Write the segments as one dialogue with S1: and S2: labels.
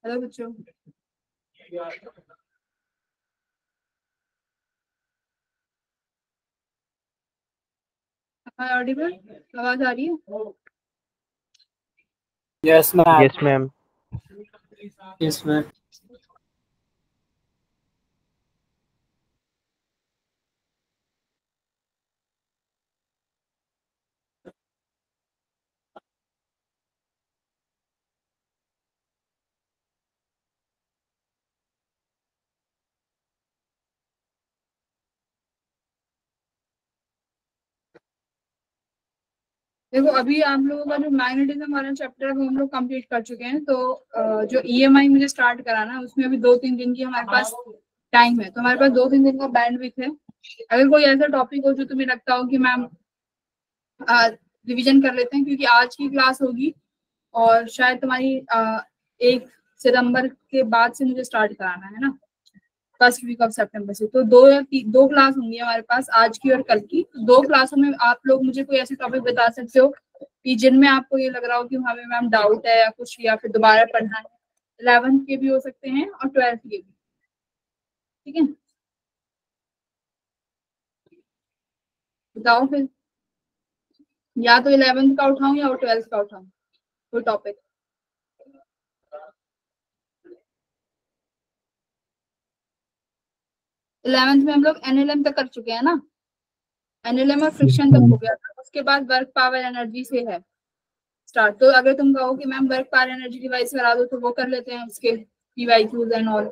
S1: Hello बच्चों। Audible आवाज आ रही है?
S2: Yes ma'am.
S3: Yes ma'am.
S2: Yes ma'am.
S1: देखो, अभी आप लोगों का जो मैग्नेटिज्म वाला चैप्टर है वो हम लोग कंप्लीट कर चुके हैं। तो जो ईएमआई मुझे स्टार्ट कराना है उसमें अभी 2-3 दिन की हमारे पास टाइम है। तो हमारे पास 2-3 दिन का बैंडविड्थ है। अगर कोई ऐसा टॉपिक हो जो तुम्हें लगता हो कि मैम रिवीजन कर लेते हैं, क्योंकि आज की क्लास होगी और शायद तुम्हारी 1 सितंबर के बाद से मुझे स्टार्ट कराना है ना, फर्स्ट वीक ऑफ सितंबर से। तो दो क्लास होंगी हमारे पास, आज की और कल की। दो क्लासों में आप लोग मुझे कोई ऐसे टॉपिक बता सकते हो कि जिनमें आपको ये लग रहा हो कि हमें मैम डाउट है या कुछ, या फिर दोबारा पढ़ना है। 11th के भी हो सकते हैं और 12th के भी। ठीक है, बताओ फिर। या तो 11th का उठाऊं या 12th का उठाऊं कोई टॉपिक। 11th में हम लोग एनएलएम तक कर चुके हैं ना। एनएलएम और फ्रिक्शन तक हो गया था, उसके बाद वर्क पावर एनर्जी से है स्टार्ट। तो अगर तुम कहो कि ma'am work power energy device करा दो तो वो कर लेते हैं, उसके पीवाईक्यूज एंड ऑल।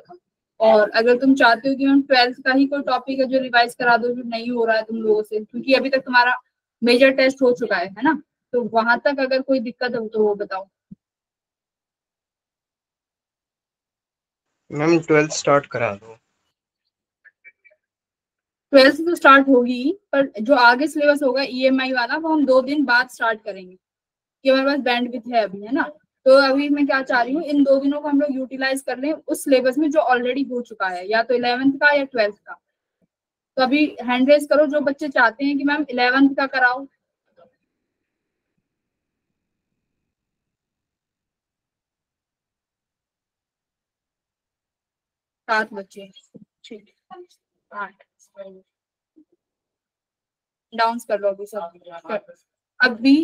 S1: और अगर तुम चाहते हो कि मैम 12th का ही कोई टॉपिक है जो रिवाइज करा दो, जो नहीं हो रहा है तुम लोगों से, क्योंकि अभी तक तुम्हारा मेजर टेस्ट हो चुका है ना, तो वहां तक अगर कोई दिक्कत हो तो वो बताओ।
S3: मैम 12th स्टार्ट करा दो।
S1: 12th तो स्टार्ट होगी ही, पर जो आगे सिलेबस होगा ईएमआई वाला वो हम 2 दिन बाद स्टार्ट करेंगे, कि हमारे पास बैंडविड्थ है अभी, है ना। तो अभी मैं क्या चाह रही हूँ, इन 2 दिनों को हम लोग यूटिलाइज कर लें उस सिलेबस में जो ऑलरेडी हो चुका है, या तो 11th का या 12th का। तो अभी हैंड रेज करो जो बच्चे चाहते हैं कि मैम 11th का कराओ। 7 बच्चे, ठीक, 8। डाउंस कर लो अभी सब अभी।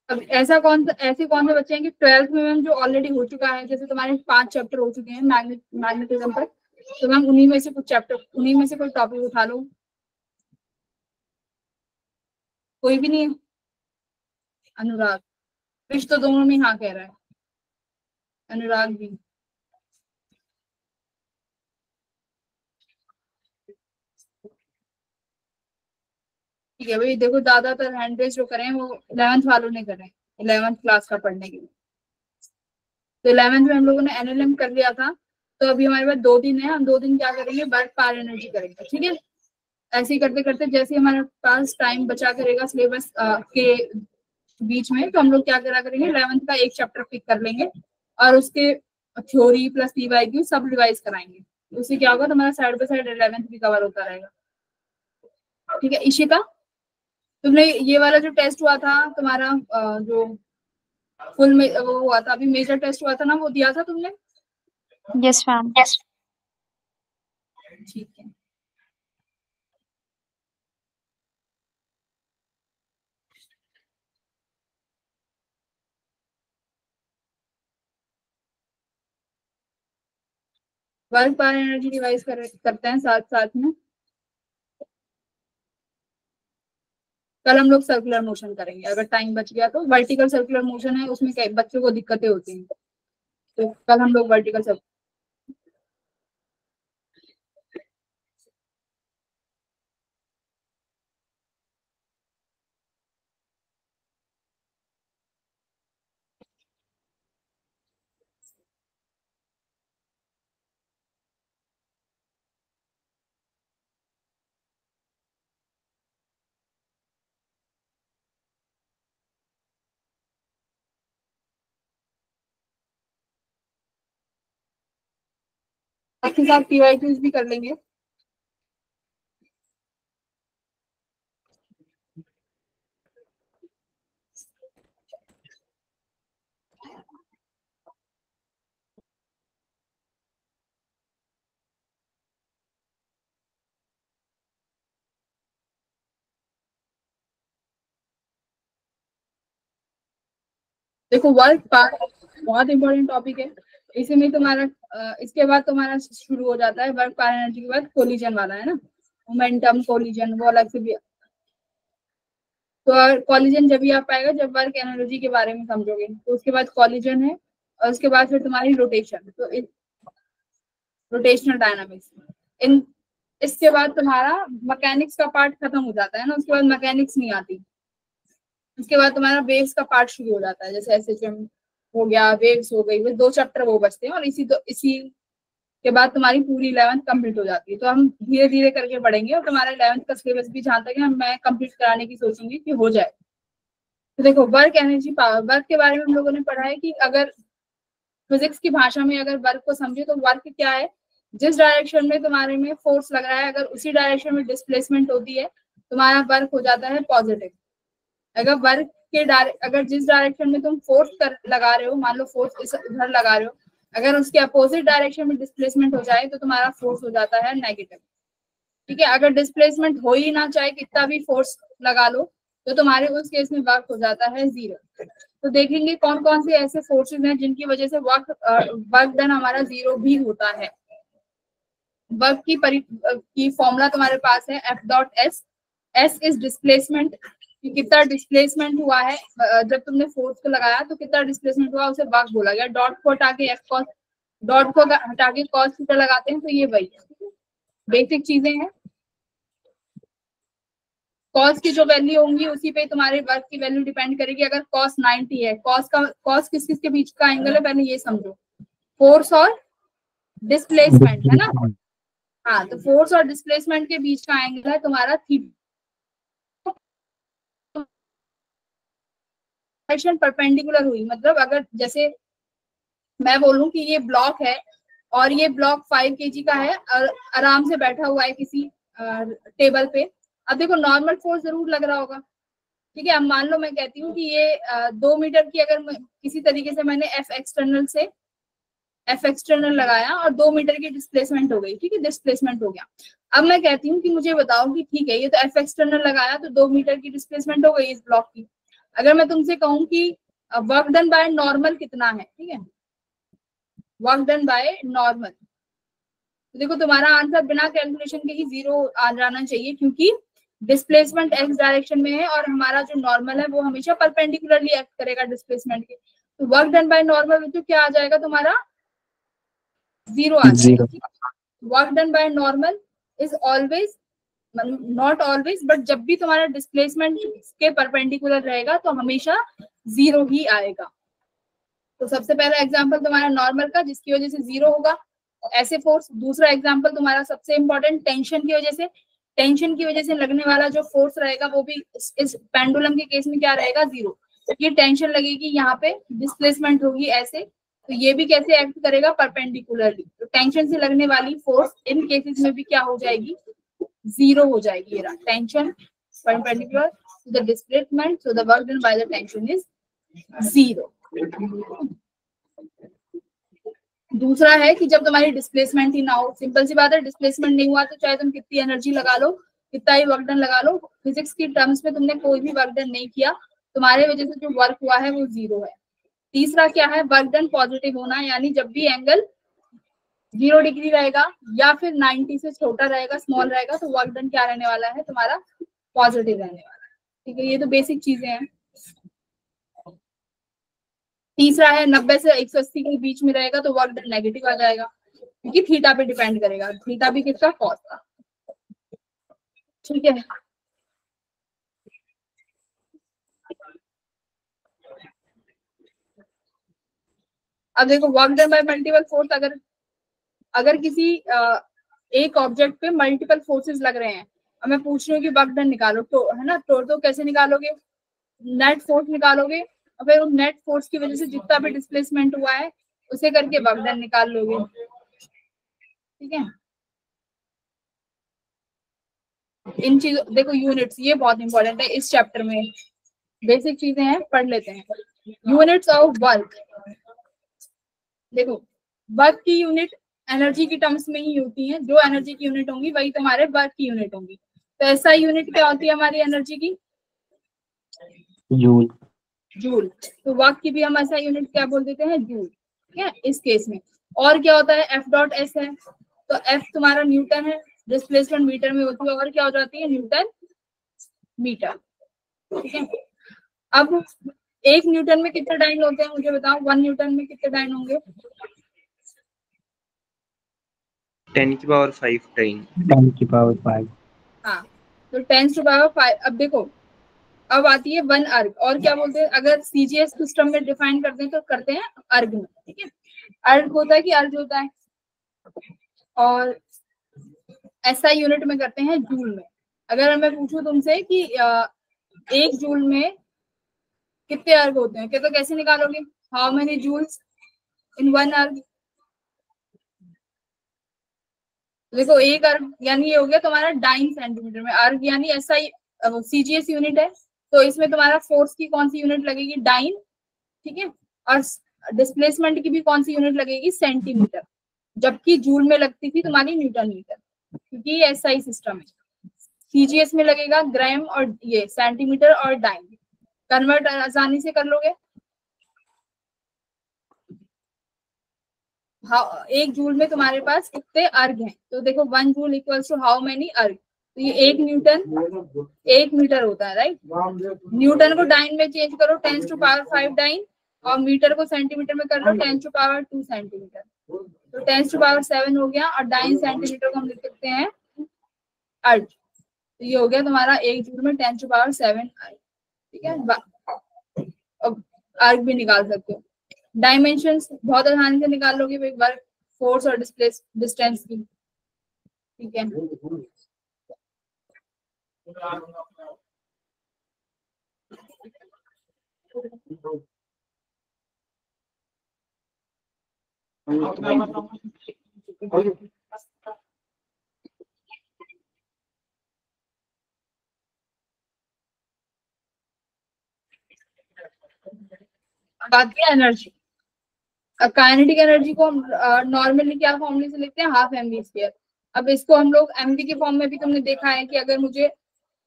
S1: अब ऐसे कौन से बच्चे हैं कि 12th में मैम जो ऑलरेडी हो चुका है, जैसे तुम्हारे 5 चैप्टर हो चुके हैं मैग्नेटिज्म पर, तो मैम उन्हीं में से कुछ चैप्टर, उन्हीं में से कोई टॉपिक उठा लो। कोई भी नहीं है? अनुराग, विश तो दोनों में हाँ कह रहा है, अनुराग भी। ठीक है भाई, देखो ज्यादातर हैंड रेज जो करें वो 11th वालों ने करें, 11th क्लास का पढ़ने के लिए। तो 11th में हम लोगों ने एनएलएम कर लिया था, तो अभी हमारे पास 2 दिन है। हम 2 दिन क्या करेंगे, वर्क पावर एनर्जी करेंगे। ठीक है, ऐसे ही करते करते जैसे हमारे पास टाइम बचा करेगा सिलेबस के बीच में, तो हम लोग क्या करा करेंगे, 11th का एक चैप्टर पिक कर लेंगे और उसके थ्योरी प्लस पीवाईक्यू सब रिवाइज कराएंगे। उससे क्या होगा, तुम्हारा साइड बाय साइड 11th भी कवर होता रहेगा। ठीक है इशिका, तुमने ये वाला जो टेस्ट हुआ था तुम्हारा, जो फुल में वो हुआ था, अभी मेजर टेस्ट हुआ था ना, वो दिया था तुमने?
S4: Yes ma'am.
S1: ठीक है, वर्क पावर एनर्जी रिवाइज करते हैं साथ साथ में। कल हम लोग सर्कुलर मोशन करेंगे, अगर टाइम बच गया तो। वर्टिकल सर्कुलर मोशन है, उसमें बच्चों को दिक्कतें होती हैं, तो कल हम लोग वर्टिकल सर्कुलर। आपके साथ पीवाईक्यूज भी कर लेंगे। देखो वर्क पार्ट बहुत इंपॉर्टेंट टॉपिक है। इसी में तुम्हारा इसके बाद तुम्हारा शुरू हो जाता है वर्क पावर एनर्जी के बाद कोलिजन वाला, है ना, मोमेंटम कोलिजन, वो अलग से भी। तो कोलिजन जब भी आप पाएगा जब वर्क एनर्जी के बारे में समझोगे। तो उसके बाद कोलिजन है और उसके बाद फिर तुम्हारी रोटेशन, तो रोटेशनल डायनामिक्स। इन इसके बाद तुम्हारा मैकेनिक्स का पार्ट खत्म हो जाता है ना, उसके बाद मैकेनिक्स नहीं आती। उसके बाद तुम्हारा वेव्स का पार्ट शुरू हो जाता है, जैसे एसएचएम हो गया, वेव्स हो गई, बस 2 चैप्टर वो बचते हैं और इसी के बाद तुम्हारी पूरी 11th कंप्लीट हो जाती है। तो हम धीरे धीरे करके बढ़ेंगे और तुम्हारा 11th का सिलेबस भी जहाँ तक है मैं कंप्लीट कराने की सोचूंगी कि हो जाए। तो देखो वर्क एनर्जी पावर, वर्क के बारे में हम लोगों ने पढ़ा है कि अगर फिजिक्स की भाषा में अगर वर्क को समझे तो वर्क क्या है, जिस डायरेक्शन में तुम्हारे में फोर्स लग रहा है अगर उसी डायरेक्शन में डिस्प्लेसमेंट होती है तुम्हारा वर्क हो जाता है पॉजिटिव। अगर वर्क के अगर जिस डायरेक्शन में तुम फोर्स लगा रहे हो, मान लो फोर्स इधर लगा रहे हो, अगर उसके अपोजिट डायरेक्शन में डिस्प्लेसमेंट हो जाए तो तुम्हारा फोर्स हो जाता है नेगेटिव। ठीक है, अगर डिस्प्लेसमेंट हो ही ना, चाहे कितना भी फोर्स लगा लो, तो तुम्हारे उस केस में वर्क हो जाता है 0। तो देखेंगे कौन कौन से ऐसे फोर्सेस हैं जिनकी वजह से वर्क डन हमारा 0 भी होता है। वर्क की फॉर्मूला तुम्हारे पास है F.S। S इज डिस्प्लेसमेंट, कितना डिस्प्लेसमेंट हुआ है जब तुमने फोर्स को लगाया तो कितना डिस्प्लेसमेंट हुआ उसे वर्क बोला गया। डॉट को हटा के F cos, डॉट को हटा के cos थीटा लगाते हैं, तो ये वही बेसिक चीजें हैं। कॉस की जो वैल्यू होंगी उसी पे तुम्हारे वर्क की वैल्यू डिपेंड करेगी। अगर कॉस 90 है, कॉस किस किस के बीच का एंगल है पहले ये समझो, फोर्स और डिस्प्लेसमेंट, है ना। हाँ, तो फोर्स और डिस्प्लेसमेंट के बीच का एंगल है तुम्हारा थीटा। डायरेक्शन परपेंडिकुलर हुई, मतलब अगर जैसे मैं बोलूं कि ये ब्लॉक है और ये ब्लॉक 5 kg का है और आराम से बैठा हुआ है किसी टेबल पे। अब देखो नॉर्मल फोर्स जरूर लग रहा होगा, ठीक है। अब मान लो मैं कहती हूँ कि ये 2 मीटर की अगर किसी तरीके से मैंने एफ एक्सटर्नल लगाया और 2 मीटर की डिस्प्लेसमेंट हो गई, ठीक है, डिस्प्लेसमेंट हो गया। अब मैं कहती हूँ कि मुझे बताओ कि ठीक है ये तो एफ एक्सटर्नल लगाया तो 2 मीटर की डिस्प्लेसमेंट हो गई इस ब्लॉक की। अगर मैं तुमसे कहूँ कि वर्क डन बाय नॉर्मल कितना है, ठीक है, वर्क डन बाय नॉर्मल, तो देखो तुम्हारा आंसर बिना कैलकुलेशन के ही 0 आ जाना चाहिए, क्योंकि डिस्प्लेसमेंट एक्स डायरेक्शन में है और हमारा जो नॉर्मल है वो हमेशा परपेंडिकुलरली एक्ट करेगा डिस्प्लेसमेंट के। तो वर्क डन बाय नॉर्मल तो क्या आ जाएगा तुम्हारा 0 आ जाएगा। Work done by normal is always, not always but जब भी तुम्हारा डिस्प्लेसमेंट के परपेंडिकुलर रहेगा तो हमेशा 0 ही आएगा। तो सबसे पहला एग्जांपल तुम्हारा नॉर्मल का जिसकी वजह से 0 होगा ऐसे फोर्स। दूसरा एग्जांपल तुम्हारा सबसे इंपॉर्टेंट टेंशन की वजह से, टेंशन की वजह से लगने वाला जो फोर्स रहेगा वो भी इस पेंडुलम के केस में क्या रहेगा 0। ये टेंशन लगेगी, यहाँ पे डिस्प्लेसमेंट होगी ऐसे, तो ये भी कैसे एक्ट करेगा परपेंडिकुलरली। तो टेंशन से लगने वाली फोर्स इन केसेस में भी क्या हो जाएगी 0 हो जाएगी। ये tension perpendicular to the displacement, so the work done by the tension is 0। दूसरा है कि जब तुम्हारी डिस्प्लेसमेंट ही ना हो, सिंपल सी बात है, डिस्प्लेसमेंट नहीं हुआ तो चाहे तुम कितनी एनर्जी लगा लो, कितना ही वर्क डन लगा लो, फिजिक्स की टर्म्स में तुमने कोई भी वर्क डन नहीं किया, तुम्हारे वजह से जो वर्क हुआ है वो 0 है। तीसरा क्या है, वर्क डन पॉजिटिव होना, यानी जब भी एंगल 0 डिग्री रहेगा या फिर 90 से छोटा रहेगा, स्मॉल रहेगा, तो वर्क डन क्या रहने वाला है तुम्हारा पॉजिटिव रहने वाला है। ठीक है, ये तो बेसिक चीजें हैं। तीसरा है 90 से 180 के बीच में रहेगा तो वर्क डन नेगेटिव आ जाएगा, क्योंकि थीटा पे डिपेंड करेगा, थीटा भी किसका कॉस का। ठीक है, अब देखो work done bye multiple force, अगर किसी एक ऑब्जेक्ट पे मल्टीपल फोर्सेस लग रहे हैं और मैं पूछ रही हूँ कि वर्क डन निकालो, तो है ना, तो कैसे निकालोगे, नेट फोर्स निकालोगे और फिर उस नेट फोर्स की वजह से जितना भी डिस्प्लेसमेंट हुआ है उसे करके वर्क डन निकाल लोगे। ठीक है, इन चीजों देखो यूनिट्स, ये बहुत इंपॉर्टेंट है इस चैप्टर में, बेसिक चीजें हैं पढ़ लेते हैं। यूनिट्स ऑफ वर्क, देखो वर्क की यूनिट एनर्जी की टर्म्स में ही होती है, जो एनर्जी की यूनिट होंगी वही तुम्हारे वर्क की यूनिट होंगी। तो ऐसा यूनिट क्या होती है हमारी एनर्जी की,
S2: जूल।
S1: जूल। तो वाट की भी हम ऐसा यूनिट क्या बोल देते हैं, जूल। ठीक है इस केस में। और क्या होता है, एफ डॉट एस है, तो एफ तुम्हारा न्यूटन है, डिस्प्लेसमेंट मीटर में होती है, और क्या हो जाती है, न्यूटन मीटर। ठीक है। अब 1 न्यूटन में कितने डाइन होते हैं मुझे बताओ, 1 न्यूटन में कितने डाइन होंगे।
S3: 10⁵ टाइम।
S2: 10⁵
S1: हाँ, तो 10⁵। अब देखो, अब आती है 1 अर्ग, और क्या बोलते हैं, अगर सीजीएस सिस्टम में डिफाइन करते हैं तो करते हैं अर्ग में। ठीक है, अर्ग होता है कि अर्ज होता है, और एसआई यूनिट में करते हैं जूल में। अगर मैं पूछूं तुमसे कि 1 जूल में कितने अर्ग होते हैं, तो कैसे निकालोगे, हाउ मेनी जूल्स इन 1 अर्ग। देखो 1 अर्ग यानी ये हो गया तुम्हारा डाइन सेंटीमीटर में, अर्ग यानी एसआई सीजीएस यूनिट है, तो इसमें तुम्हारा फोर्स की कौन सी यूनिट लगेगी, डाइन। ठीक है, और डिस्प्लेसमेंट की भी कौन सी यूनिट लगेगी, सेंटीमीटर, जबकि जूल में लगती थी तुम्हारी न्यूटन मीटर, क्योंकि ये एसआई सिस्टम है। सीजीएस में लगेगा ग्राम और ये सेंटीमीटर और डाइन। कन्वर्ट आसानी से कर लोगे। हाँ, 1 जूल में तुम्हारे पास कितने अर्ग हैं, तो देखो 1 joule equals to how many erg, तो ये 1 न्यूटन 1 मीटर होता है, राइट। न्यूटन को डाइन में चेंज करो, 10⁵ डाइन, और मीटर को सेंटीमीटर में कर लो 10⁵2 सेंटीमीटर, तो 10⁵7 हो गया, और डाइन सेंटीमीटर को हम लिख सकते हैं अर्ग। तो ये हो गया तुम्हारा 1 जूल में 10⁵7 अर्ग। ठीक है, अब अर्ग भी निकाल सकते हो। डायमेंशंस बहुत आसानी से निकाल लोगे वर्क, फोर्स और डिस्टेंस की। ठीक है, बात है एनर्जी। काइनेटिक एनर्जी को हम नॉर्मली क्या फॉर्मूले से लिखते हैं, हाफ एम वी स्क्वायर। अब इसको हम लोग एमवी के फॉर्म में भी तुमने देखा है कि अगर मुझे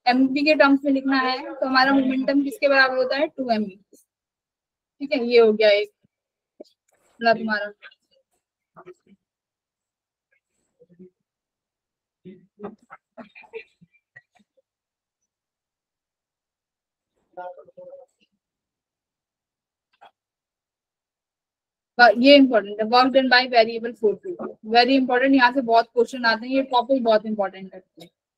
S1: एमवी के टर्म्स में लिखना है तो हमारा मोमेंटम किसके बराबर होता है, 2mv। ठीक है, ये हो गया एक तुम्हारा। ये इंपॉर्टेंट है, work done by variable force, very important, यहाँ से बहुत क्वेश्चन आते हैं, ये टॉपिक बहुत इंपॉर्टेंट है।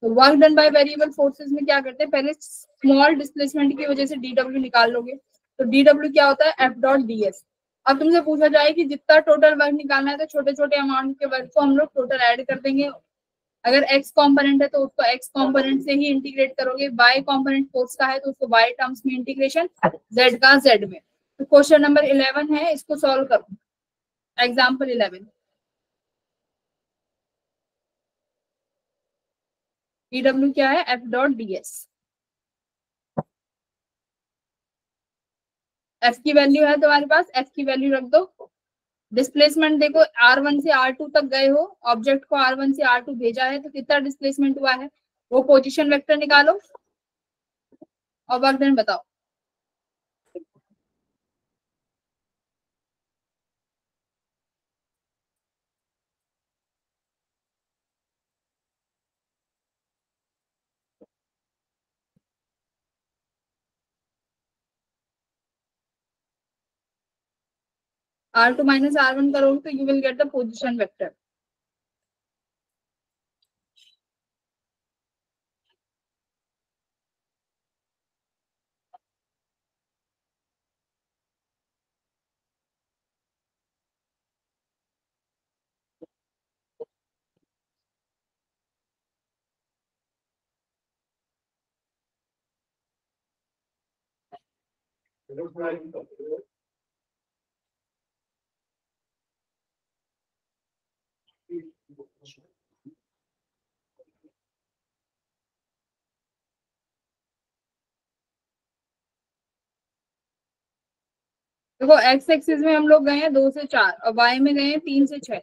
S1: तो work done by variable forces में क्या करते हैं, पहले स्मॉल डिस्प्लेसमेंट की वजह से डीडब्ल्यू निकाल लोगे, तो डीडब्ल्यू क्या होता है, एफ डॉट डी एस। अब तुमसे पूछा जाए कि जितना टोटल वर्क निकालना है, तो छोटे छोटे अमाउंट के वर्क को हम लोग टोटल ऐड कर देंगे। अगर एक्स कंपोनेंट है तो उसको एक्स कंपोनेंट से ही इंटीग्रेट करोगे, वाई कंपोनेंट फोर्स का है तो उसको वाई टर्म्स में इंटीग्रेशन, जेड का जेड में। तो क्वेश्चन नंबर 11 है, इसको सॉल्व करो, एग्जाम्पल 11। डब्ल्यू क्या है, F dot D S. F की वैल्यू है तुम्हारे पास, एफ की वैल्यू रख दो। डिस्प्लेसमेंट देखो, R1 से R2 तक गए हो, ऑब्जेक्ट को R1 से R2 भेजा है, तो कितना डिस्प्लेसमेंट हुआ है, वो पोजीशन वेक्टर निकालो और वर्क डन बताओ। R2 माइनस R1 करोगे तो you will get the position vector. देखो एक्स एक्सिस में हम लोग गए हैं 2 से 4 और वाई में गए हैं 3 से 6।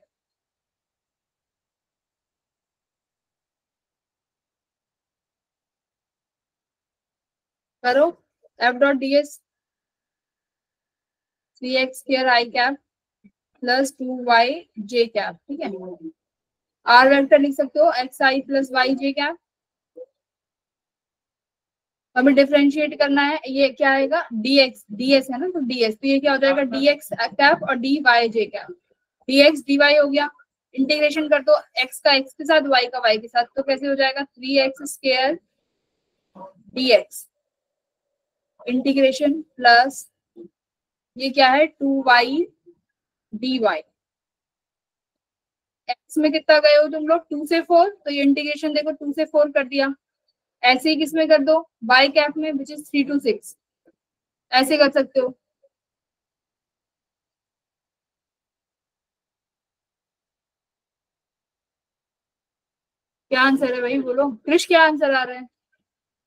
S1: करो F dot D S. 3x square I cap plus 2y J cap, ठीक है। आर वेक्टर लिख सकते हो X I plus Y J cap. हमें डिफरेंशिएट करना है, ये क्या आएगा dx, ds है ना, तो ds, तो ये क्या हो जाएगा dx कैप और dy जे कैप, dx dy हो गया। इंटीग्रेशन कर दो x का x के साथ, y का y के साथ, तो कैसे हो जाएगा 3x square dx integration plus ये क्या है 2y dy। x में कितना गए हो तुम लोग 2 से 4, तो ये इंटीग्रेशन देखो 2 से 4 कर दिया। ऐसे ही किसमें कर दो y कैप में, विच इज 3 to 6, ऐसे कर सकते हो। क्या आंसर है भाई बोलो, कृष क्या आंसर आ रहा है,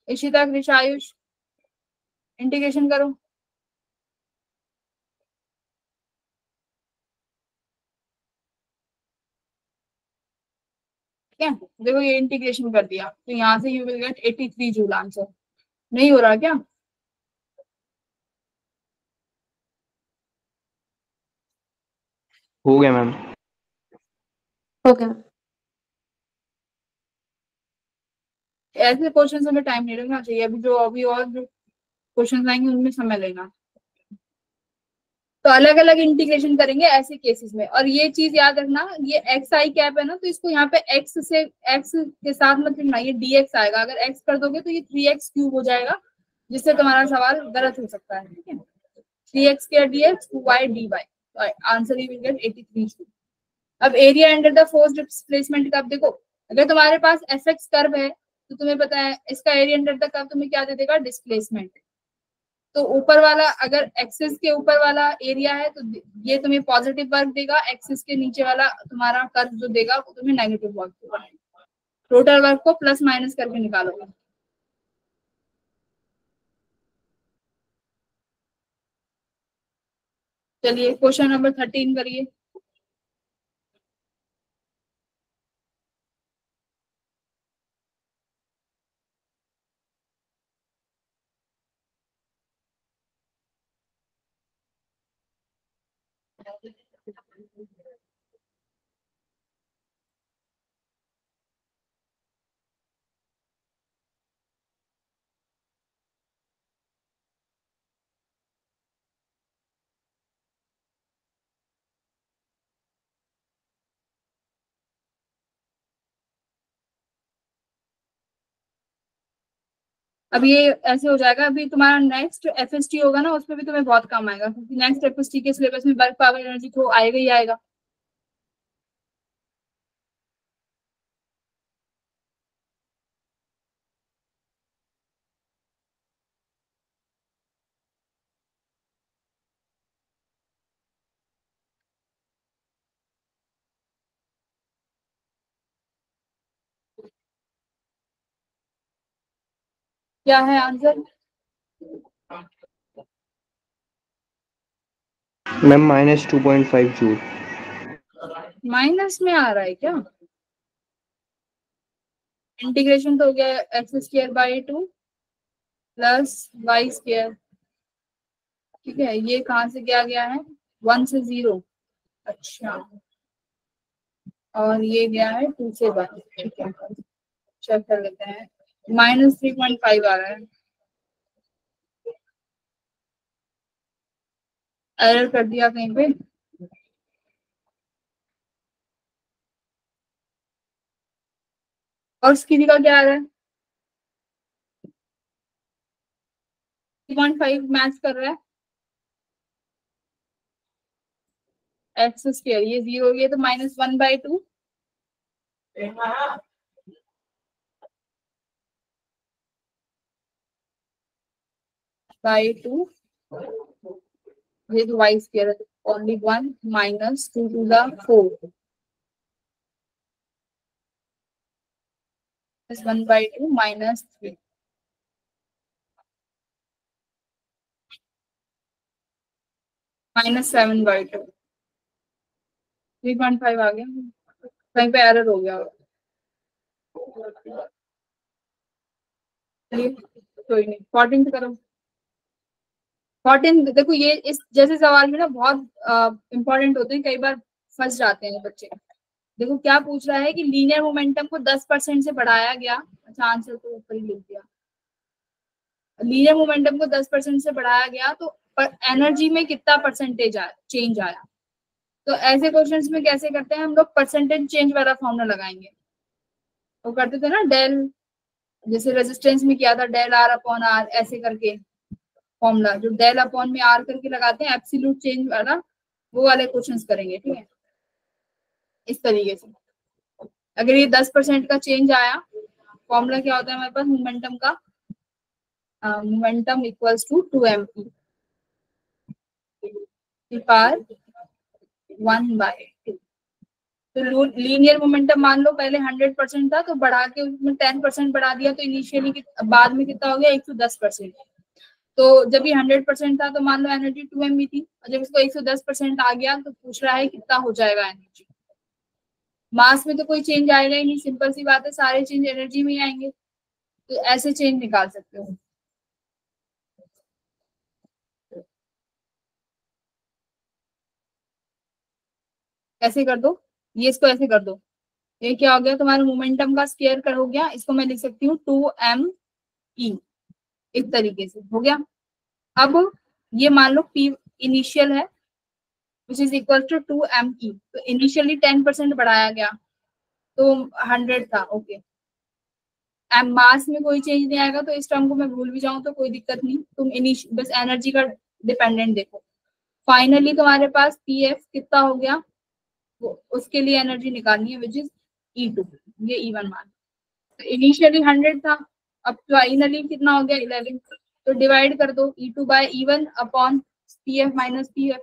S1: इशिता कृष आयुष इंटीग्रेशन करो। क्या देखो ये इंटीग्रेशन कर दिया, तो यहाँ से you will get 83 joule answer. नहीं हो रहा क्या?
S3: हो गया मैम।
S4: ओके।
S1: ऐसे क्वेश्चन में टाइम नहीं लगना चाहिए, अभी जो और जो क्वेश्चन आएंगे उनमें समय लेना। तो अलग अलग इंटीग्रेशन करेंगे ऐसे केसेस में। और ये चीज याद रखना, ये एक्स आई कैप है ना, तो इसको यहाँ पे एक्स के साथ मत लिखना, ये dx आएगा। अगर x कर दोगे तो ये 3x क्यूब हो जाएगा, जिससे तुम्हारा सवाल गलत हो सकता है, ठीक है। 3x square dx 2y dy, answer you will get 83। अब area under the force displacement का, अब देखो अगर तुम्हारे पास एफ एक्स कर्व है तो तुम्हें पता है इसका एरिया अंडर द कर्व तुम्हें क्या दे देगा, डिस्प्लेसमेंट। तो ऊपर वाला अगर एक्सिस के ऊपर वाला एरिया है तो ये तुम्हें पॉजिटिव वर्क देगा, एक्सिस के नीचे वाला तुम्हारा कर्व जो देगा वो तुम्हें नेगेटिव वर्क देगा। टोटल वर्क को प्लस माइनस करके निकालोगे। चलिए क्वेश्चन नंबर 13 करिए। अब ये ऐसे हो जाएगा, अभी तुम्हारा नेक्स्ट एफएसटी होगा ना, उसमें भी तुम्हें बहुत काम आएगा, क्योंकि नेक्स्ट एफएसटी के सिलेबस में वर्क पावर एनर्जी तो आएगा ही आएगा। क्या है आंसर?
S3: Ma'am -2.5 joule.
S1: माइनस में आ रहा है क्या? इंटीग्रेशन तो हो गया X square by 2 plus Y square, ठीक है। ये कहाँ से क्या गया है, 1 से 0, अच्छा। और ये गया है 2 से 1, ठीक है। चेक कर लेते हैं, -3.5 आ रहा है, एरर कर दिया कहीं पे। और इसकी का क्या आ रहा है, 3.5 मैच कर रहा है एक्स स्क्वायर, ये 0 हो गया तो -1/2 बाई 2, ये तो वाई स्क्वायर है, ओनली 1 -2 to the 4 +1/2 -3 -7/2, 3.5 आ गया, कहीं पे एरर हो गया होगा। चलिए कोई नहीं, 14 करो, 14 देखो, ये इस जैसे सवाल में ना बहुत इंपॉर्टेंट होते हैं, कई बार फंस जाते हैं बच्चे। देखो क्या पूछ रहा है कि लीनियर मोमेंटम को 10% से बढ़ाया गया। अच्छा, आंसर तो ऊपर ही लिख दिया। लीनियर मोमेंटम को 10% से बढ़ाया गया तो एनर्जी में कितना परसेंटेज आया, चेंज आया। तो ऐसे क्वेश्चंस में कैसे करते हैं हम लोग, परसेंटेज चेंज वाला फॉर्मूला लगाएंगे। वो करते थे ना डेल, जैसे रेजिस्टेंस में किया था डेल आर अपॉन आर, ऐसे करके फॉर्मूला जो डेल अपॉन में आर करके लगाते हैं, एब्सोल्यूट चेंज वाला, वो वाले क्वेश्चंस करेंगे। ठीक है, इस तरीके से। अगर ये 10% का चेंज आया, फॉर्मूला क्या होता है हमारे पास मोमेंटम का, momentum equals to 2m power 1/2। तो लीनियर मोमेंटम मान लो पहले 100% था, तो बढ़ा के उसमें 10% बढ़ा दिया, तो इनिशियली बाद में कितना हो गया, 110%। तो जब ये 100% था तो मान लो एनर्जी 2 MB थी, और जब इसको 110% आ गया तो पूछ रहा है कितना हो जाएगा एनर्जी। मास में तो कोई चेंज आएगा ही नहीं, सिंपल सी बात है, सारे चेंज एनर्जी में ही आएंगे। तो ऐसे चेंज निकाल सकते हो। ऐसे कर दो, ये इसको ऐसे कर दो। ये क्या हो गया, तुम्हारे मोमेंटम का स्क्वायर कर हो गया, इसको मैं लिख सकती हूँ 2m e। इस तरीके से हो गया। अब ये मान लो P इनिशियल है, which is equal to 2m e। तो इनिशियली 10% बढ़ाया गया, तो 100 था। ओके, एम मास में कोई चेंज नहीं आएगा, तो इस टर्म को मैं भूल भी जाऊं तो कोई दिक्कत नहीं, तुम बस एनर्जी का डिपेंडेंट देखो। फाइनली तुम्हारे पास पीएफ कितना हो गया, उसके लिए एनर्जी निकालनी है, विच इज E2। ये E1 मान, तो इनिशियली 100 था, अब फाइनली कितना हो गया 11। तो डिवाइड कर दो E2 by E1 upon PF minus PF.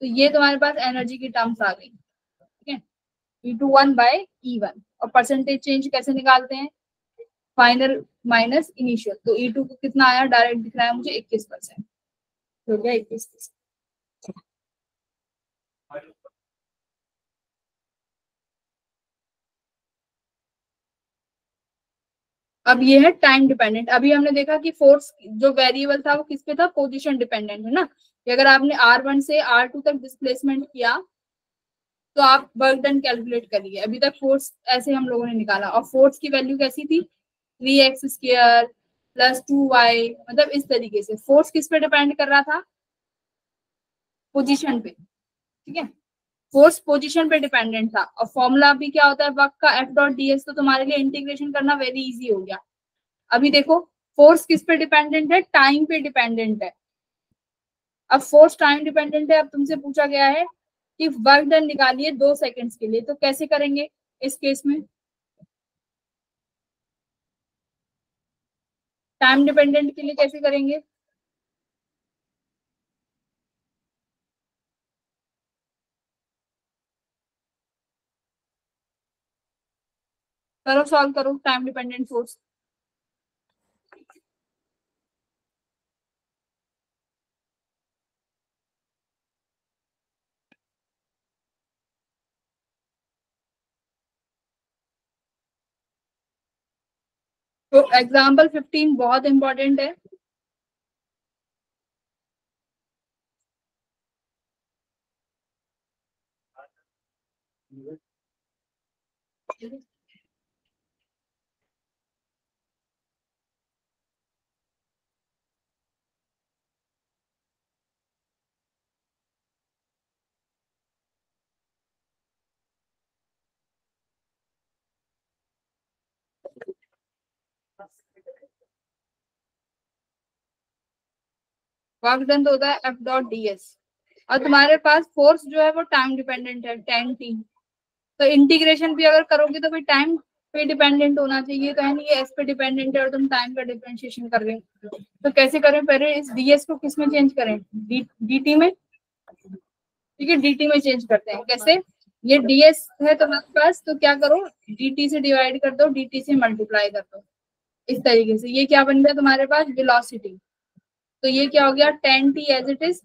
S1: तो ये तुम्हारे पास एनर्जी की टर्म्स आ गई। ठीक है, E2 1/E1। और परसेंटेज चेंज कैसे निकालते हैं, फाइनल माइनस इनिशियल। तो E2 को कितना आया, डायरेक्ट दिख रहा है मुझे 21%। हो गया 21%। अब ये है टाइम डिपेंडेंट। अभी हमने देखा कि फोर्स जो वेरिएबल था वो किस पे था, पोजीशन डिपेंडेंट, है ना। कि अगर आपने R1 से R2 तक डिस्प्लेसमेंट किया तो आप वर्क डन कैलकुलेट करिए। अभी तक फोर्स ऐसे हम लोगों ने निकाला, और फोर्स की वैल्यू कैसी थी, 3x² + 2y, मतलब इस तरीके से। फोर्स किस पे डिपेंड कर रहा था, पोजीशन पे। ठीक है, फोर्स पोजीशन पे डिपेंडेंट था। और फॉर्मूला भी क्या होता है वर्क का, F.ds। तो तुम्हारे लिए इंटीग्रेशन करना वेरी इजी हो गया। अभी देखो, फोर्स किस पे डिपेंडेंट है, टाइम पे डिपेंडेंट है। अब फोर्स टाइम डिपेंडेंट है, अब तुमसे पूछा गया है कि वर्क डन निकालिए 2 सेकंड्स के लिए, तो कैसे करेंगे इस केस में, टाइम डिपेंडेंट के लिए कैसे करेंगे। करो, सॉल्व करो टाइम डिपेंडेंट फोर्स। तो एग्जाम्पल 15 बहुत इंपॉर्टेंट है। वर्क डन तो होता है F.ds, और तुम्हारे पास फोर्स जो है वो टाइम डिपेंडेंट है 10t। तो इंटीग्रेशन भी अगर करोगे तो भाई टाइम पे डिपेंडेंट होना चाहिए, तो है नहीं, ये एस पे डिपेंडेंट है और तुम टाइम का डिफरेंशिएशन कर रहे हो। तो कैसे करें, पहले इस ds को किस में चेंज करें, dt में। ठीक है, dt में चेंज करते हैं। कैसे, ये ds है तुम्हारे पास, तो क्या करो, dt से डिवाइड कर दो, dt से मल्टीप्लाई कर दो। इस तरीके से ये क्या बन गया तुम्हारे पास, वेलोसिटी। तो ये क्या हो गया 10t एज इट इज,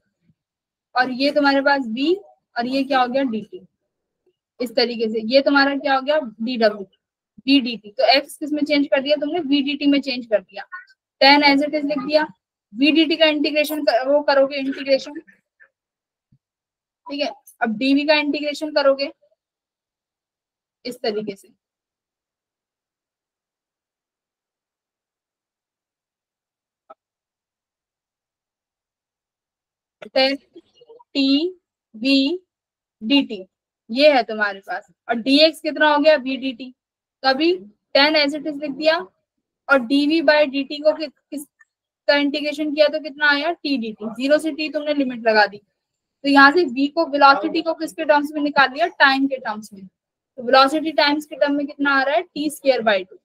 S1: और ये तुम्हारे पास v, और ये क्या हो गया dt। इस तरीके से ये तुम्हारा क्या हो गया dw, vdt। तो x किस में चेंज कर दिया तुमने, vdt में चेंज कर दिया। 10 एज इट इज लिख दिया, वी डी टी का इंटीग्रेशन वो करोगे इंटीग्रेशन, ठीक है। अब डीवी का इंटीग्रेशन करोगे इस तरीके से, टी वी डी टी ये है तुम्हारे पास, और dx कितना हो गया वी डी टी, तो अभी 10 एज इट इज लिख दिया, और dv बाय dt को किसका इंटीग्रेशन किया तो कितना आया टी डी टी, 0 से t तुमने लिमिट लगा दी, तो यहाँ से v को वेलोसिटी को किसके टर्म्स में निकाल लिया टाइम के टर्म्स में, तो वेलोसिटी टाइम्स के टर्म में कितना आ रहा है टी स्क्वायर बाई 2।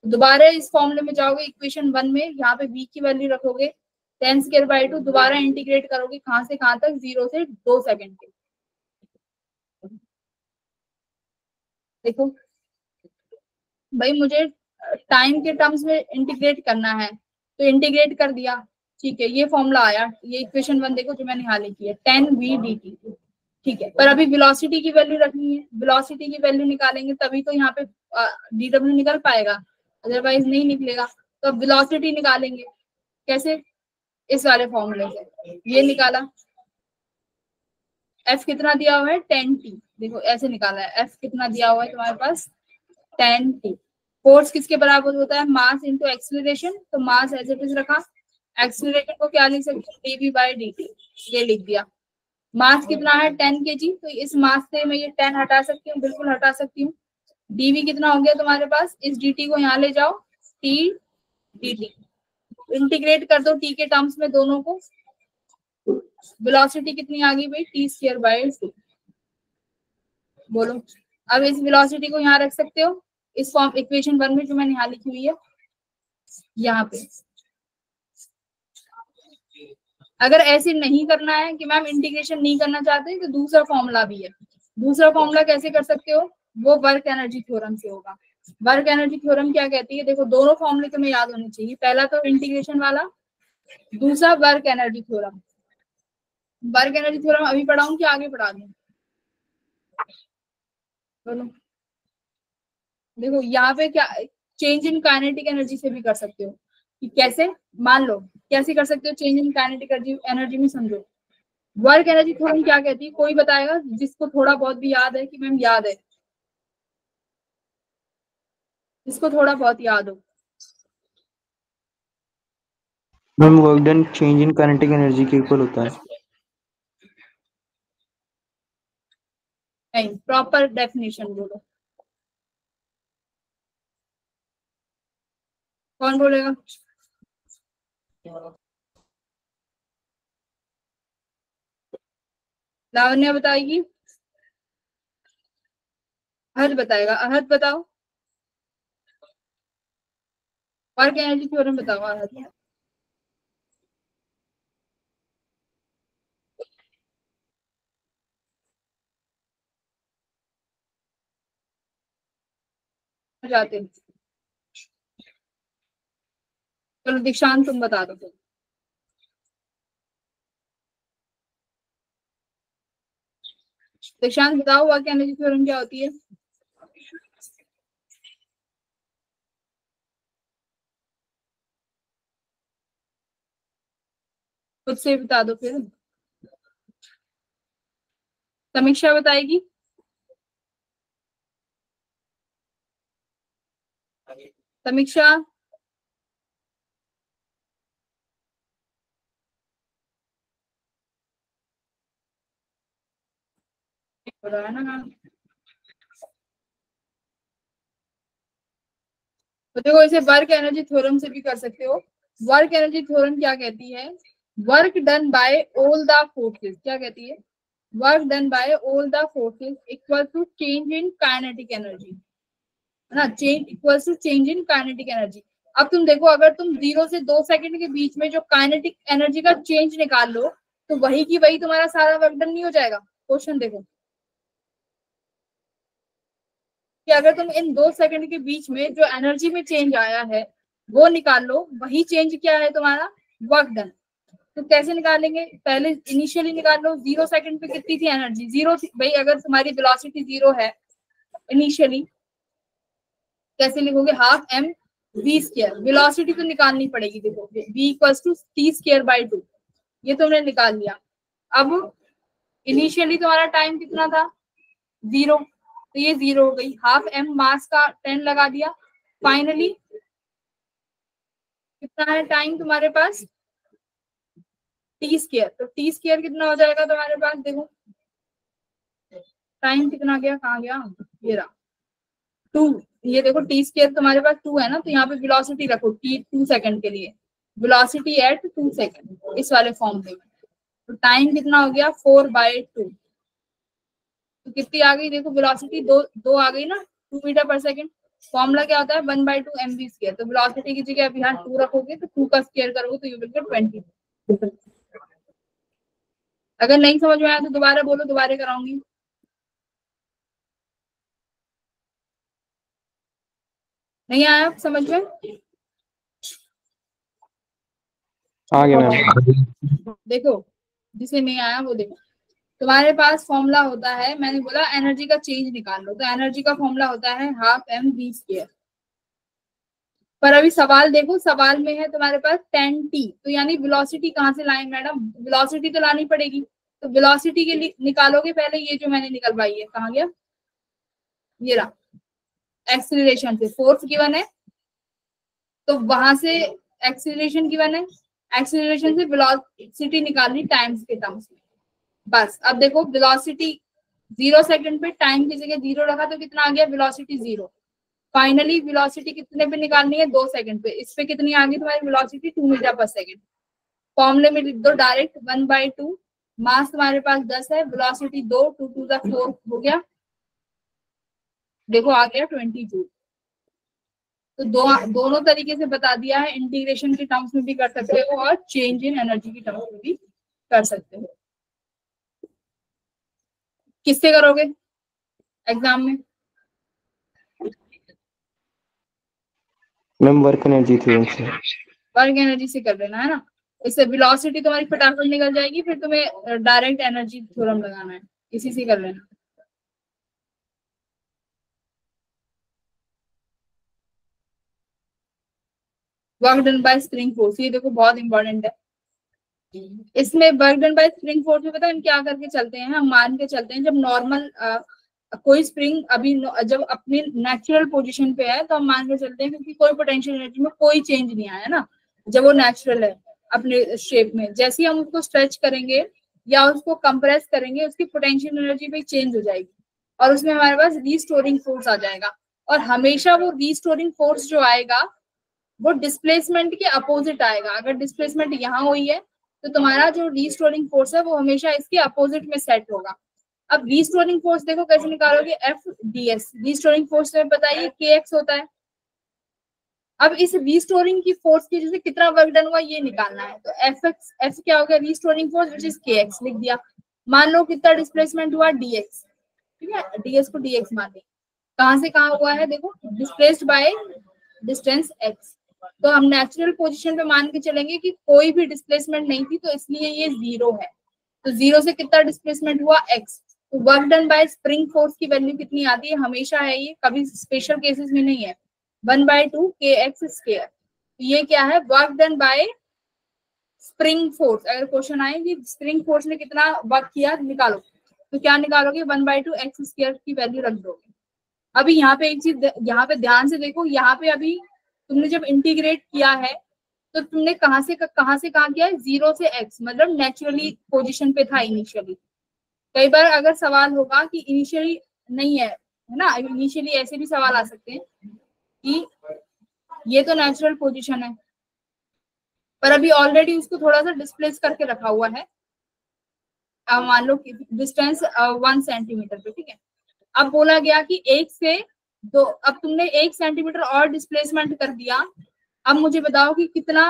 S1: दोबारा इस फॉर्मूले में जाओगे इक्वेशन 1 में, यहाँ पे v की वैल्यू रखोगे 10 स्क्वायर बाई 2, दोबारा इंटीग्रेट करोगे कहाँ से कहाँ तक 0 से 2 सेकंड के। देखो भाई मुझे टाइम के टर्म्स में इंटीग्रेट करना है, तो इंटीग्रेट कर दिया, ठीक है, ये फॉर्मूला आया, ये इक्वेशन 1 देखो जो मैंने यहाँ लिखी है 10 v dt, ठीक है। पर अभी वेलोसिटी की वैल्यू रखनी है, वेलोसिटी की वैल्यू निकालेंगे तभी तो यहाँ पे dw निकल पाएगा, अदरवाइज नहीं निकलेगा। तो अब वेलोसिटी निकालेंगे कैसे, इस वाले फॉर्मूले से, ये निकाला, f कितना दिया हुआ है 10t, देखो ऐसे निकाला है, f कितना दिया हुआ है तुम्हारे पास 10t। फोर्स किसके बराबर होता है मास इंटू एक्सीलरेशन, तो मास एज इट इज रखा, एक्सीलरेशन को क्या लिख सकते हैं dv बाय dt, ये लिख दिया। मास कितना है 10 kg, तो इस मास से मैं ये 10 हटा सकती हूँ, बिल्कुल हटा सकती हूँ। dv कितना हो गया तुम्हारे पास, इस dt को यहाँ ले जाओ t dt, इंटीग्रेट कर दो t के टर्म्स में दोनों को, वेलोसिटी कितनी आ गई भाई टी स्क्वायर बाय 2। बोलो अब इस वेलोसिटी को यहाँ रख सकते हो इस फॉर्म इक्वेशन 1 में जो मैंने यहाँ लिखी हुई है यहाँ पे। अगर ऐसे नहीं करना है कि मैम इंटीग्रेशन नहीं करना चाहते तो दूसरा फॉर्मूला भी है, दूसरा फॉर्मूला कैसे कर सकते हो, वो वर्क एनर्जी थ्योरम से होगा। वर्क एनर्जी थ्योरम क्या कहती है, देखो दोनों फॉर्मूले तुम्हें याद होने चाहिए, पहला तो इंटीग्रेशन वाला, दूसरा work energy theorem. Work energy theorem अभी पढ़ाऊं कि आगे पढ़ा दूं, बोलो। देखो यहाँ पे क्या चेंज इन काइनेटिक एनर्जी से भी कर सकते हो, कि कैसे, मान लो कैसे कर सकते हो चेंज इन काइनेटिक एनर्जी में, समझो। वर्क एनर्जी थ्योरम क्या कहती है, कोई बताएगा जिसको थोड़ा बहुत भी याद है कि मैम याद है, जिसको थोड़ा बहुत याद हो।
S3: Ma'am work done change in kinetic energy के इक्वल होता है।
S1: नहीं, प्रॉपर डेफिनेशन बोलो, कौन बोलेगा, लावण्या बताएगी, अहद बताएगा, अहद बताओ, वर्क एनर्जी थ्योरम बताओ अहद। जाते हैं, चलो दीक्षांत तुम बता दो। दीक्षांत बताओ वर्क एनर्जी थ्योरम क्या होती है। खुद से बता दो फिर, समीक्षा बताएगी, समीक्षा है ना। तो देखो इसे वर्क एनर्जी थ्योरम से भी कर सकते हो। वर्क एनर्जी थ्योरम क्या कहती है, work done by all the forces, क्या कहती है, work done by all the forces equal to change in kinetic energy, है ना, change equal to change in kinetic energy. अब तुम देखो अगर तुम 0 से 2 सेकंड के बीच में जो काइनेटिक एनर्जी का चेंज निकाल लो तो वही की वही तुम्हारा सारा वर्क डन नहीं हो जाएगा। क्वेश्चन देखो कि अगर तुम इन 2 सेकंड के बीच में जो एनर्जी में चेंज आया है वो निकाल लो, वही चेंज क्या है तुम्हारा वर्क डन। तो कैसे निकालेंगे, पहले इनिशियली निकाल लो 0 सेकंड पे कितनी थी एनर्जी, 0 थी भाई। अगर तुम्हारी वेलोसिटी 0 है इनिशियली, कैसे लिखोगे half m v square, velocity तो निकालनी पड़ेगी। देखो v equals to t square by 2, ये तुमने निकाल लिया। अब इनिशियली तुम्हारा टाइम कितना था 0, तो ये 0 हो गई। हाफ m मास का 10 लगा दिया। फाइनली कितना है टाइम तुम्हारे पास टी स्क्वायर, तो टी स्क्वायर कितना हो जाएगा तुम्हारे पास, देखो टाइम कितना गया, कहाँ गया, ये रहा 2। ये देखो टी स्क्वायर तुम्हारे पास 2 है ना, तो यहाँ पे वेलोसिटी रखो t 2 सेकंड के लिए, वेलोसिटी एट 2 सेकंड इस वाले फॉर्म में। तो टाइम कितना हो गया 4/2। तो कितनी आ गई, देखो वेलोसिटी दो आ गई ना, 2 मीटर पर सेकंड। फॉर्मूला क्या होता है 1/2 mv स्क्वायर। तो वेलोसिटी की जगह अब यहाँ 2 रखोगे तो 2 का स्क्वायर करोगे तो यू विल गेट 20। अगर नहीं समझ में आया तो दोबारा बोलो, दोबारा कराऊंगी। नहीं आया समझ में,
S3: आ गया मैम।
S1: देखो जिसे नहीं आया वो देखो। तुम्हारे पास फॉर्मूला होता है, मैंने बोला एनर्जी का चेंज निकाल लो, तो एनर्जी का फॉर्मूला होता है हाफ एम वी स्क्वायर। पर अभी सवाल देखो, सवाल में है तुम्हारे पास 10t, तो यानी वेलोसिटी कहाँ से लाएं मैडम, वेलोसिटी तो लानी पड़ेगी। तो वेलोसिटी के लिए निकालोगे पहले, ये जो मैंने निकलवाई है कहाँ गया, ये रहा। एक्सीलरेशन से फोर्स गिवन है, तो वहां से एक्सीलरेशन गिवन है, एक्सीलरेशन से वेलोसिटी निकालनी टाइम्स के टर्म्स में। बस अब देखो वेलोसिटी 0 सेकंड पे टाइम की जगह 0 रखा तो कितना आ गया, वेलोसिटी 0। फाइनली वेलोसिटी कितने पे निकालनी है 2 सेकंड पे, इस पे कितनी आ गई तुम्हारी वेलोसिटी 2 मीटर पर सेकंड। फॉर्मूले में लिख दो डायरेक्ट 1/2, मास तुम्हारे पास 10 है, वेलोसिटी 2, 2 टू द 4 हो गया, देखो आ गया 22। तो दोनों तरीके से बता दिया है, इंटीग्रेशन के टर्म्स में भी कर सकते हो और चेंज इन एनर्जी के टर्म्स में भी कर सकते हो। किससे करोगे एग्जाम में,
S3: मैम वर्क एनर्जी थ्योरम से।
S1: वर्क एनर्जी से कर लेना है ना, इससे वेलोसिटी तुम्हारी फटाफट निकल जाएगी, फिर तुम्हें डायरेक्ट एनर्जी थ्योरम लगाना है, इसी से कर लेना। Work done bye spring force, ये देखो बहुत इंपॉर्टेंट है। इसमें work done bye spring force में पता है हम क्या करके चलते हैं, हम मान के चलते हैं जब नॉर्मल कोई स्प्रिंग अभी जब अपने नेचुरल पोजीशन पे है तो हम मान के चलते हैं, क्योंकि कोई पोटेंशियल एनर्जी में कोई चेंज नहीं आया ना, जब वो नेचुरल है अपने शेप में। जैसे ही हम उसको स्ट्रेच करेंगे या उसको कंप्रेस करेंगे, उसकी पोटेंशियल एनर्जी भी चेंज हो जाएगी और उसमें हमारे पास रीस्टोरिंग फोर्स आ जाएगा। और हमेशा वो रीस्टोरिंग फोर्स जो आएगा वो डिस्प्लेसमेंट के अपोजिट आएगा। अगर डिस्प्लेसमेंट यहाँ हुई है तो तुम्हारा जो रीस्टोरिंग फोर्स है वो हमेशा इसके अपोजिट में सेट होगा। अब रीस्टोरिंग फोर्स देखो कैसे निकालोगे, F D S, restoring force में बताइए के एक्स होता है। अब इस रीस्टोरिंग की फोर्स की वजह से कितना वर्क डन हुआ ये निकालना है, तो एफ एक्स, एफ क्या हो गया रीस्टोरिंग फोर्स विच इज के एक्स, लिख दिया। मान लो कितना डिस्प्लेसमेंट हुआ डीएक्स, ठीक है, डीएस को डीएक्स मान ली। कहां से कहां हुआ है देखो, डिस्प्लेस्ड बाय डिस्टेंस एक्स। तो हम नेचुरल पोजीशन पे मान के चलेंगे कि कोई भी डिस्प्लेसमेंट नहीं थी, तो इसलिए ये 0 है। तो 0 से कितना डिस्प्लेसमेंट हुआ x। तो work done bye spring force की वैल्यू कितनी आती है, हमेशा है ये, कभी स्पेशल केसेस में नहीं है, 1/2 kx स्क्वायर। तो ये क्या है, work done bye spring force. अगर क्वेश्चन आए कि स्प्रिंग फोर्स ने कितना वर्क किया निकालो, तो क्या निकालोगे 1/2 x स्क्वायर की वैल्यू रख दोगे। अभी यहाँ पे एक चीज यहाँ पे ध्यान से देखो, यहाँ पे अभी तुमने जब इंटीग्रेट किया है तो तुमने कहां से कहां किया है, 0 से x, मतलब नेचुरली पोजीशन पे था इनिशियली। कई बार अगर सवाल होगा कि इनिशियली नहीं है ना, इनिशियली ऐसे भी सवाल आ सकते हैं कि ये तो नेचुरल पोजीशन है पर अभी ऑलरेडी उसको थोड़ा सा डिस्प्लेस करके रखा हुआ है, मान लो डिस्टेंस 1 सेंटीमीटर पे, ठीक है। अब बोला गया कि 1 से 2, अब तुमने 1 सेंटीमीटर और डिस्प्लेसमेंट कर दिया। अब मुझे बताओ कि कितना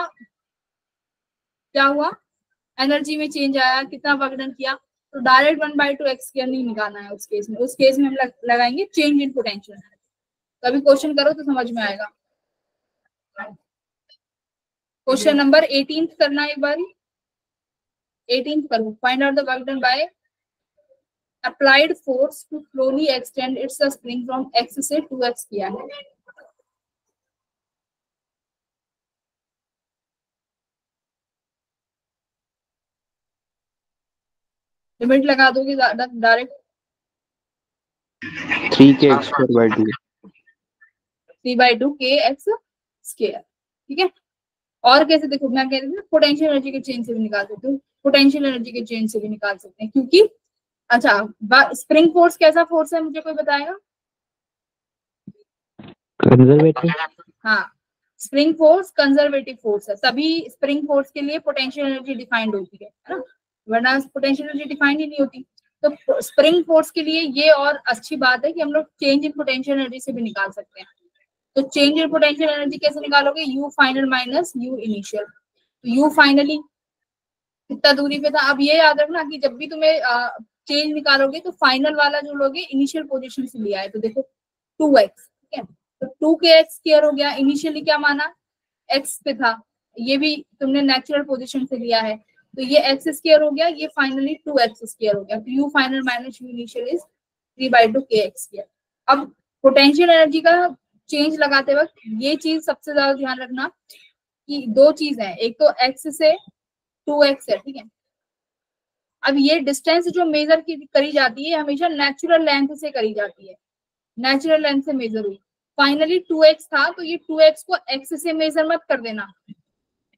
S1: क्या हुआ, एनर्जी में चेंज आया, कितना वर्क डन किया। तो डायरेक्ट 1/2 x स्क्वायर नहीं निकालना है उस केस में, उस केस में हम लगाएंगे चेंज इन पोटेंशियल। कभी क्वेश्चन करो तो समझ में आएगा। क्वेश्चन नंबर 18 करना है एक बार, 18 करो। Find out the work done by applied force to slowly extend its spring from x से 2x किया है। लिमिट लगा दोगे डायरेक्ट
S3: 3kx²/2।
S1: 3/2 kx स्क्वायर, ठीक है। और कैसे, देखो मैं कह रही हूँ पोटेंशियल एनर्जी के चेंज से भी निकाल सकते हो, पोटेंशियल एनर्जी के चेंज से भी निकाल सकते हैं, क्योंकि अच्छा स्प्रिंग फोर्स कैसा फोर्स है, मुझे कोई बताएगा?
S3: कंजर्वेटिव।
S1: हाँ, स्प्रिंग फोर्स कंजर्वेटिव फोर्स है, तभी स्प्रिंग फोर्स के लिए पोटेंशियल एनर्जी डिफाइंड होती है ना, वरना पोटेंशियल एनर्जी डिफाइंड ही नहीं होती। तो स्प्रिंग फोर्स के लिए ये और अच्छी बात है कि हम लोग चेंज इन पोटेंशियल एनर्जी से भी निकाल सकते हैं। तो चेंज इन पोटेंशियल एनर्जी कैसे निकालोगे? You final minus you initial. You finally कितना दूरी पे था, अब ये याद रखना कि जब भी तुम्हें चेंज निकालोगे तो फाइनल वाला जो लोगे इनिशियल पोजीशन से लिया है, तो देखो 2x, ठीक है, तो 2kx² हो गया, इनिशियली क्या माना, x पे था, ये भी तुमने नेचुरल पोजीशन से लिया है, तो ये x² हो गया, ये फाइनली 2x² हो गया, तो u final minus u initial is 3/2 kx²। अब पोटेंशियल एनर्जी का चेंज लगाते वक्त ये चीज सबसे ज्यादा ध्यान रखना कि दो चीज है, एक तो x से 2x है, ठीक है। अब ये डिस्टेंस जो मेजर की करी जाती है हमेशा नेचुरल लेंथ से करी जाती है, नेचुरल लेंथ से मेजर हुई, फाइनली 2x था, तो ये 2x को x से मेजर मत कर देना,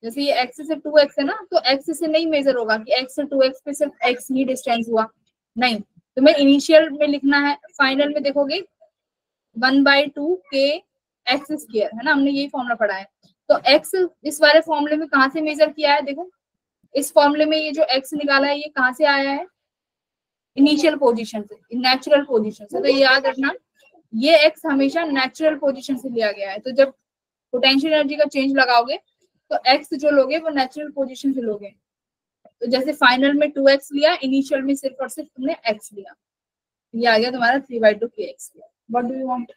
S1: जैसे ये x से 2x है ना, तो x से नहीं मेजर होगा कि x से 2x पे सिर्फ x ही डिस्टेंस हुआ, नहीं, तुम्हें इनिशियल में लिखना है, फाइनल में देखोगे 1/2 kx² है ना, हमने यही फॉर्मूला पढ़ा है। तो x इस वाले फॉर्मूले में कहाँ से मेजर किया है, देखो इस फॉर्मूले में ये जो x निकाला है ये कहाँ से आया है, इनिशियल पोजीशन से, नेचुरल पोजीशन से, तो याद रखना ये x हमेशा नेचुरल पोजीशन से लिया गया है, तो जब पोटेंशियल एनर्जी का चेंज लगाओगे तो x जो लोगे वो नेचुरल पोजीशन से लोगे, तो जैसे फाइनल में 2x लिया, इनिशियल में सिर्फ और सिर्फ तुमने x लिया, ये आ गया तुम्हारा 3/2 kx²। What do you want,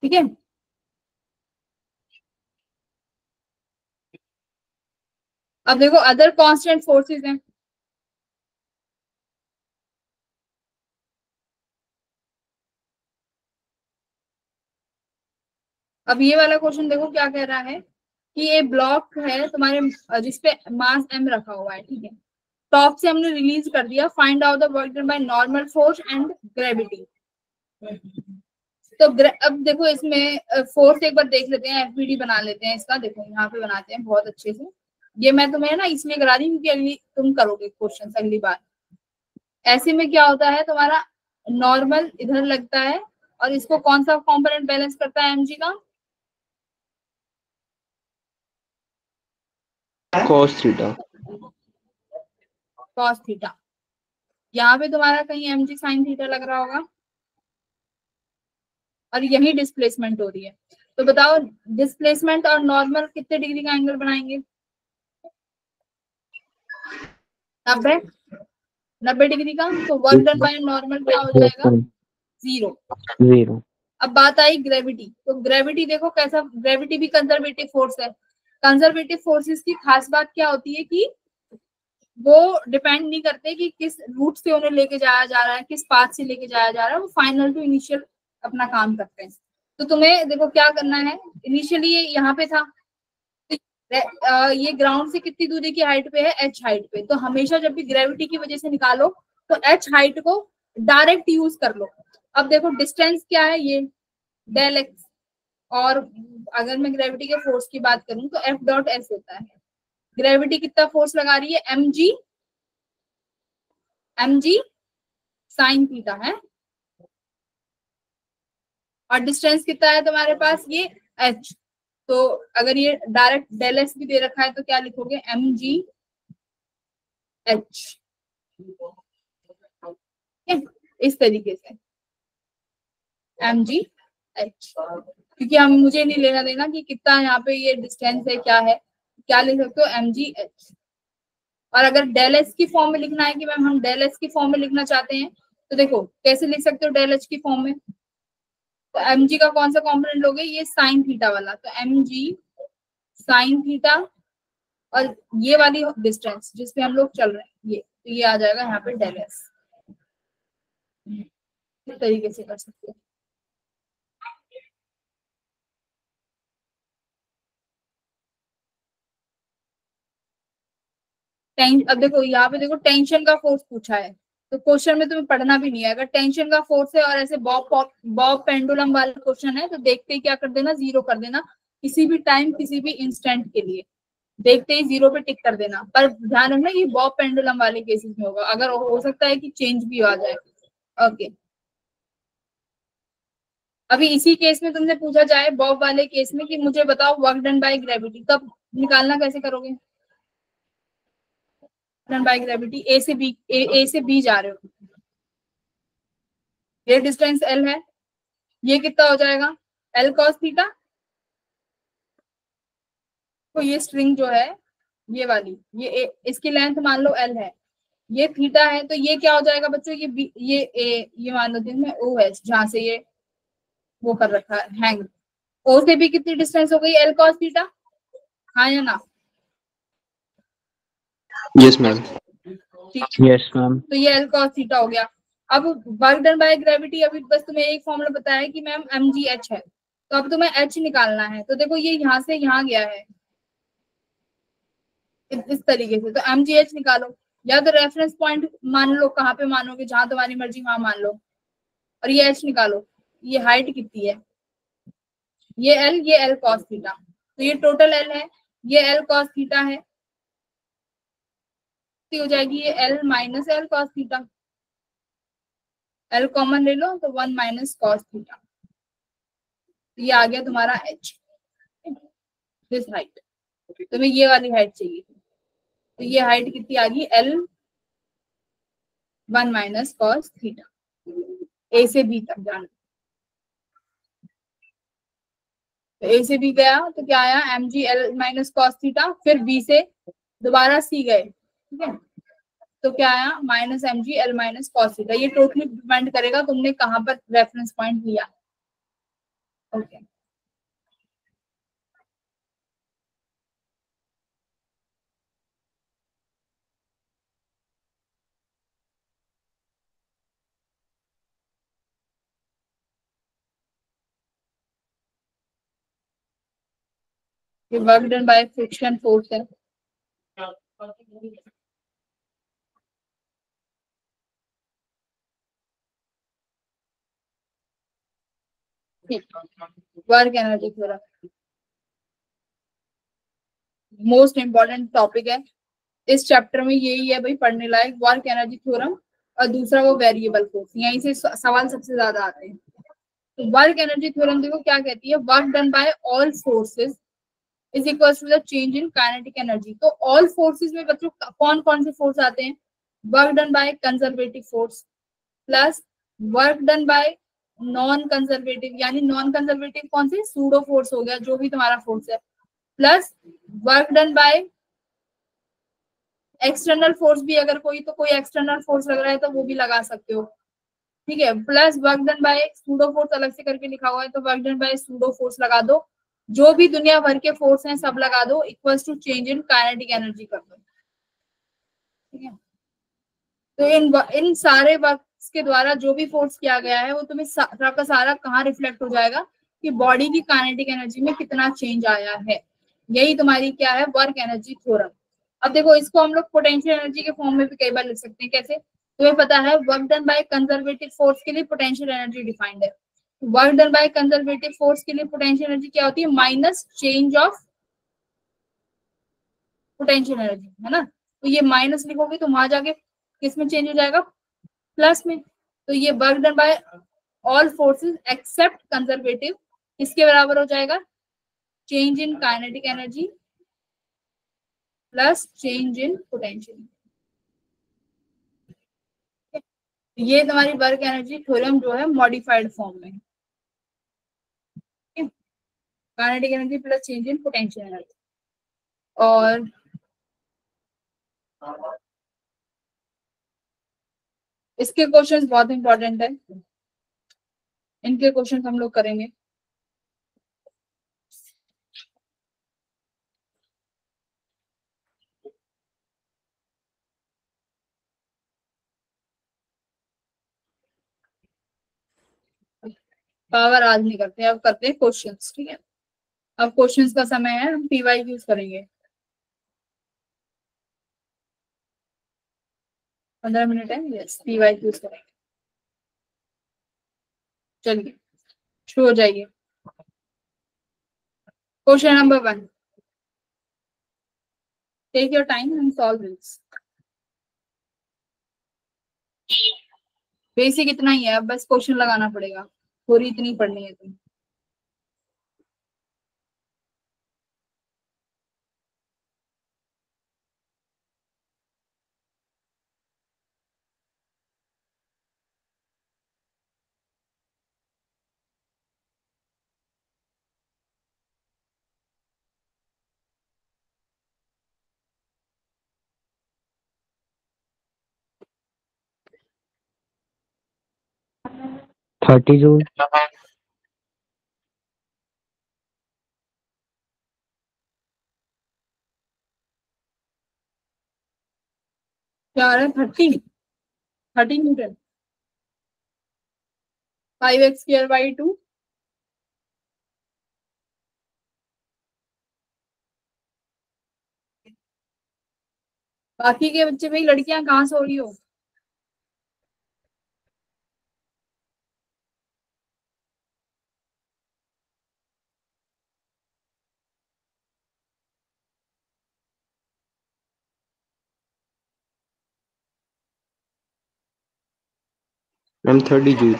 S1: ठीक है। अब देखो अदर कांस्टेंट फोर्सेस हैं, अब ये वाला क्वेश्चन देखो क्या कह रहा है कि ये ब्लॉक है तुम्हारे जिसपे मास m रखा हुआ है, ठीक है, टॉप से हमने रिलीज कर दिया, find out the work done by normal force and gravity. तो अब देखो इसमें फोर्स एक बार देख लेते हैं, एफबीडी बना लेते हैं इसका, देखो यहाँ पे बनाते हैं बहुत अच्छे से, ये मैं तुम्हें ना इसलिए करा रही हूँ क्योंकि अगली तुम करोगे क्वेश्चन अगली बार। ऐसे में क्या होता है, तुम्हारा नॉर्मल इधर लगता है, और इसको कौन सा कंपोनेंट बैलेंस करता है mg का,
S3: cos थीटा।
S1: cos theta. यहाँ पे तुम्हारा कहीं mg sin थीटा लग रहा होगा, और यही डिस्प्लेसमेंट हो रही है, तो बताओ डिस्प्लेसमेंट और नॉर्मल कितने डिग्री का एंगल बनाएंगे, 90, 90 डिग्री का, तो वर्क डन बाय नॉर्मल क्या हो जाएगा, 0। अब बात आई ग्रेविटी, तो ग्रेविटी देखो कैसा, ग्रेविटी भी कंजर्वेटिव फोर्स है, कंजर्वेटिव फोर्सेस की खास बात क्या होती है कि वो डिपेंड नहीं करते कि किस रूट से उन्हें लेके जाया जा रहा है, किस पाथ से लेके जाया जा रहा है, वो फाइनल टू इनिशियल अपना काम करते हैं। तो तुम्हें देखो क्या करना है, इनिशियली ये यहाँ पे था, ये ग्राउंड से कितनी दूरी की हाइट पे है, h हाइट पे, तो हमेशा जब भी ग्रेविटी की वजह से निकालो तो h हाइट को डायरेक्ट यूज कर लो। अब देखो डिस्टेंस क्या है, ये डेल एक्स, और अगर मैं ग्रेविटी के फोर्स की बात करूं तो F.S होता है, ग्रेविटी कितना फोर्स लगा रही है, mg साइन थीटा है, और डिस्टेंस कितना है तुम्हारे पास, ये h, तो अगर ये डायरेक्ट डेल एस भी दे रखा है तो क्या लिखोगे, mg h, इस तरीके से mg h, क्योंकि हम मुझे नहीं लेना देना कि कितना यहाँ पे ये डिस्टेंस है, क्या है, क्या लिख सकते हो mg h। और अगर डेल एच की फॉर्म में लिखना है कि मैम हम डेल एच की फॉर्म में लिखना चाहते हैं, तो देखो कैसे लिख सकते हो डेल एच की फॉर्म में, तो mg का कौन सा कॉम्पोनेंट लोगे, ये साइन थीटा वाला, तो mg साइन थीटा, और ये वाली डिस्टेंस जिसपे हम लोग चल रहे हैं ये, तो ये आ जाएगा यहाँ पे डेल एस, इस तरीके से कर सकते हैं। अब देखो यहाँ पे देखो टेंशन का फोर्स पूछा है, तो क्वेश्चन में तुम्हें पढ़ना भी नहीं है। अगर टेंशन का फोर्स है और ऐसे बॉब पेंडुलम वाला क्वेश्चन है, तो देखते ही क्या कर देना, जीरो कर देना किसी भी टाइम किसी भी इंस्टेंट के लिए, देखते ही जीरो पे टिक कर देना। पर ध्यान रखना ये बॉब पेंडुलम वाले केसेस में होगा, अगर हो सकता है कि चेंज भी आ जाए। ओके, अभी इसी केस में तुमसे पूछा जाए बॉब वाले केस में कि मुझे बताओ वर्क डन बाय ग्रेविटी, तब निकालना कैसे करोगे? डन बाय ग्रेविटी ए से बी, ए से बी जा रहे हो, ये डिस्टेंस एल है, ये कितना हो जाएगा एल कॉस थीटा। तो ये स्ट्रिंग जो है ये वाली, इसकी लेंथ मान लो एल है, ये थीटा है, तो ये क्या हो जाएगा बच्चों, ये बी, ये ए, ये मान लो दिन में ओ है जहां से ये वो कर रखा है हैंग। ओ से भी कितनी डिस्टेंस हो गई एल कॉस थीटा, हाँ या ना?
S3: Yes ma'am.
S1: ठीक,
S3: यस मैम।
S1: तो ये एल कॉस थीटा हो गया। अब वर्क डन बाय ग्रेविटी, अभी बस तुम्हें एक फॉर्मूला बताया है कि मैम एम जी एच है, तो अब तुम्हें एच निकालना है। तो देखो ये यहाँ से यहाँ गया है इस तरीके से, तो एम जी एच निकालो, या तो रेफरेंस पॉइंट मान लो, कहाँ पे मानोगे, जहां तुम्हारी मर्जी वहां मान लो, और ये एच निकालो, ये हाइट कितनी है, ये एल कॉस थीटा, तो ये टोटल एल है, ये एल कॉस थीटा है, हो जाएगी ये L minus L cos theta, L common ले लो तो 1 माइनस कॉस थीटा, ये आ गया तुम्हारा एच, दिस हाइट। तुम्हें ये वाली हाइट चाहिए, तो ये हाइट कितनी आ गई एल 1 माइनस कॉस थीटा, ए से बी तक जाना। तो ए से बी गया तो क्या आया M G L minus cos theta, फिर बी से दोबारा सी गए, ठीक है, तो क्या आया minus M G L minus cos theta. ये टोटली डिपेंड करेगा तुमने कहाँ पर रेफरेंस पॉइंट लिया। ओके, ये work done by friction force है। Work energy theorem most important topic है इस चैप्टर में, यही है भाई पढ़ने लायक, वर्क एनर्जी थ्योरम, और दूसरा वो वेरिएबल फोर्स, यहीं से सवाल सबसे ज्यादा आते हैं। तो वर्क एनर्जी थ्योरम देखो क्या कहती है, work done by all forces is equal to the change in kinetic energy. तो ऑल फोर्सेस में बच्चों कौन कौन से फोर्स आते हैं, work done by conservative force plus work done by non conservative, यानी नॉन कंजर्वेटिव कौन से, सूडो फोर्स हो गया, जो भी तुम्हारा फोर्स है, plus work done by external force भी, अगर कोई तो कोई एक्सटर्नल फोर्स लग रहा है तो वो भी लगा सकते हो, ठीक है, plus work done bye pseudo force अलग से करके लिखा हुआ है, तो work done bye pseudo force लगा दो, जो भी दुनिया भर के फोर्स हैं सब लगा दो, equals to change in kinetic energy कर दो, ठीक है। तो इन सारे वर्क्स के द्वारा जो भी फोर्स किया गया है वो तुम्हें सारा का सारा कहाँ रिफ्लेक्ट हो जाएगा कि बॉडी की काइनेटिक एनर्जी में कितना चेंज आया है। यही तुम्हारी क्या है, वर्क एनर्जी थ्योरम। अब देखो इसको हम लोग पोटेंशियल एनर्जी के फॉर्म में भी कई बार लिख सकते हैं, कैसे, तुम्हें पता है work done by conservative force के लिए पोटेंशियल एनर्जी डिफाइंड है, work done by conservative force के लिए पोटेंशियल एनर्जी क्या होती है, minus change of potential energy, है ना। तो ये माइनस लिखोगे तो वहां जाके किस में चेंज हो जाएगा, प्लस में। तो ये work done by all forces except conservative इसके बराबर हो जाएगा change in kinetic energy plus change in potential. ये तुम्हारी वर्क एनर्जी थ्योरम जो है मॉडिफाइड फॉर्म में, kinetic energy plus change in potential energy. और इसके क्वेश्चंस बहुत इंपॉर्टेंट है, इनके क्वेश्चंस हम लोग करेंगे। पावर आज नहीं करते, अब करते हैं क्वेश्चंस, ठीक है। अब क्वेश्चंस का समय है, हम पीवाई यूज करेंगे। 15 मिनट है, यस पी वाई यूज करेंगे। चलिए शुरू हो जाइए। Question number 1, take your time and solve this. Basic इतना ही है, अब बस क्वेश्चन लगाना पड़ेगा, थोड़ी इतनी पढ़नी है तुम।
S3: Thirty joule. क्या आ रहा है? 30 न्यूटन। 5x² / 2। बाकी के बच्चे भाई, लड़कियां कहाँ सो रही हो? Ma'am 30 joule.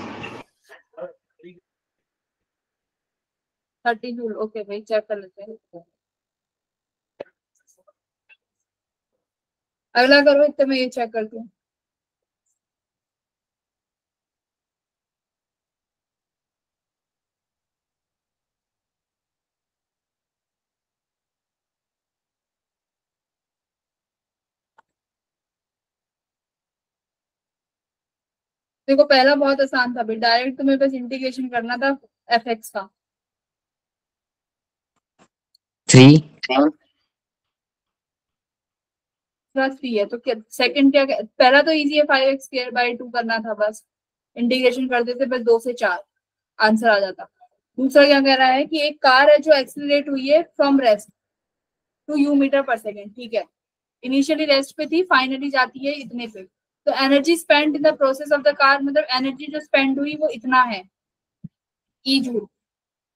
S1: 30 जूल, ओके भाई, चेक कर लेते हैं। अगला करो, इतने मैं ये चेक करती हूँ। देखो पहला बहुत आसान था भाई, डायरेक्ट तुम्हें बस इंटीग्रेशन करना था fx का।
S3: 3।
S1: प्लस 3 है तो सेकंड क्या? पहला तो इजी है, 5x² / 2 करना था बस, इंटीग्रेशन कर देते बस 2 से 4, आंसर आ जाता। दूसरा क्या कह रहा है कि एक कार है जो एक्सीलरेट हुई है फ्रॉम रेस्ट टू u/s, ठीक है। इनिशियली रेस्ट पे थी, फाइनली जाती है इतने पे। तो energy spend in the process of the car, मतलब एनर्जी जो स्पेंड हुई वो इतना है, ई जूल,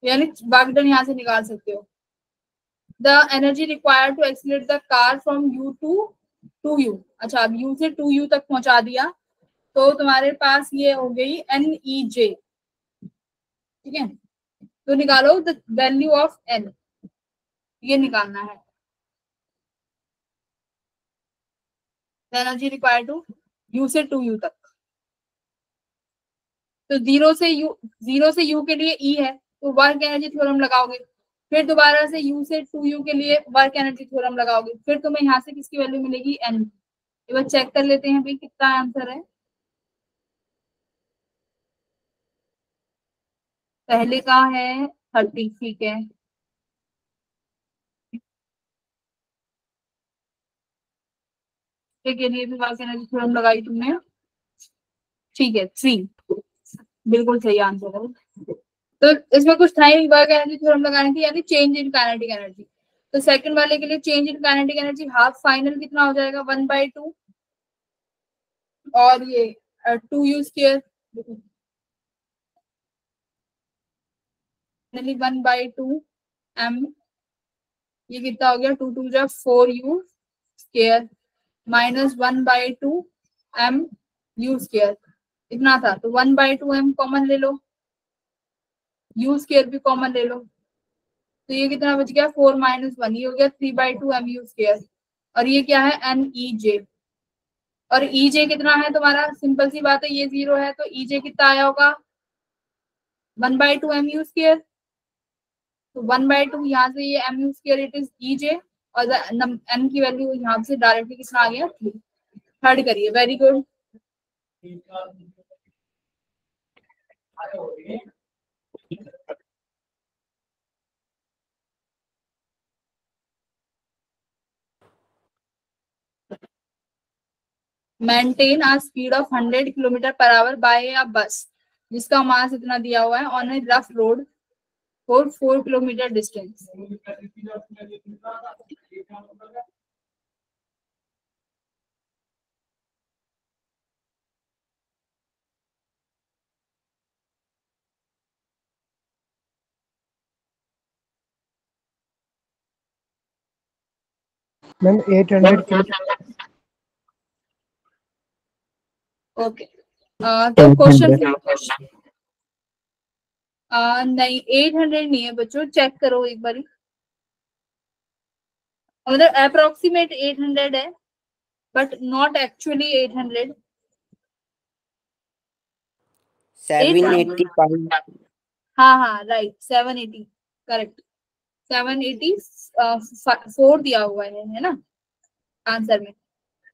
S1: यानी वर्क डन यहाँ से निकाल सकते हो। The energy required to accelerate the car from u to u, अच्छा अब u से 2u तक पहुंचा दिया, तो तुम्हारे पास ये हो गई NEJ, ठीक है। तो निकालो द वैल्यू ऑफ n, ये निकालना है। एनर्जी रिक्वायर्ड टू u से 2u तक, तो 0 से u के लिए E है, तो वर्क एनर्जी थ्योरम लगाओगे। फिर दोबारा से u से 2u के लिए वर्क एनर्जी थ्योरम लगाओगे, फिर तुम्हें यहाँ से किसकी वैल्यू मिलेगी? n। एक बार चेक कर लेते हैं भाई कितना आंसर है। पहले का है 30, ठीक है। के लिए भी वर्क एनर्जी थ्योरम लगाई तुमने, ठीक है 3, बिल्कुल सही आंसर है। तो इसमें कुछ था ही, वर्क एनर्जी थ्योरम लगानी थी, यानी चेंज इन काइनेटिक एनर्जी। तो सेकंड वाले के लिए change in kinetic energy half, final कितना हो जाएगा? 1/2, और ये 2u², फाइनली 1/2m, ये कितना हो गया? 2 × 2 = 4u² -1/2m u², इतना था। तो 1/2m कॉमन ले लो, u² भी कॉमन ले लो, तो ये कितना बच गया? 4 - 1, ये हो गया 3/2mu²। और ये क्या है? NEJ। और EJ कितना है तुम्हारा? सिंपल सी बात है, ये 0 है तो EJ कितना आया होगा? 1/2mu²। तो 1/2 यहाँ से ये mu², इट इज EJ, और n की वैल्यू यहाँ से डायरेक्टली कितना आ गया? 3। थर्ड करिए, very good. Maintain a speed of 100 km/h by a bus जिसका मास इतना दिया हुआ है on a rough road for 4 kilometre distance.
S2: Ma'am 800 kilo.
S1: Okay, तो क्वेश्चन
S3: 800
S1: नहीं 800 नहीं है बच्चों, चेक करो एक बार, मतलब अप्रोक्सीमेट 800 है बट नॉट एक्चुअली 800।
S5: 785।
S1: हाँ हाँ राइट, 780 करेक्ट, 784 दिया हुआ है ना आंसर में।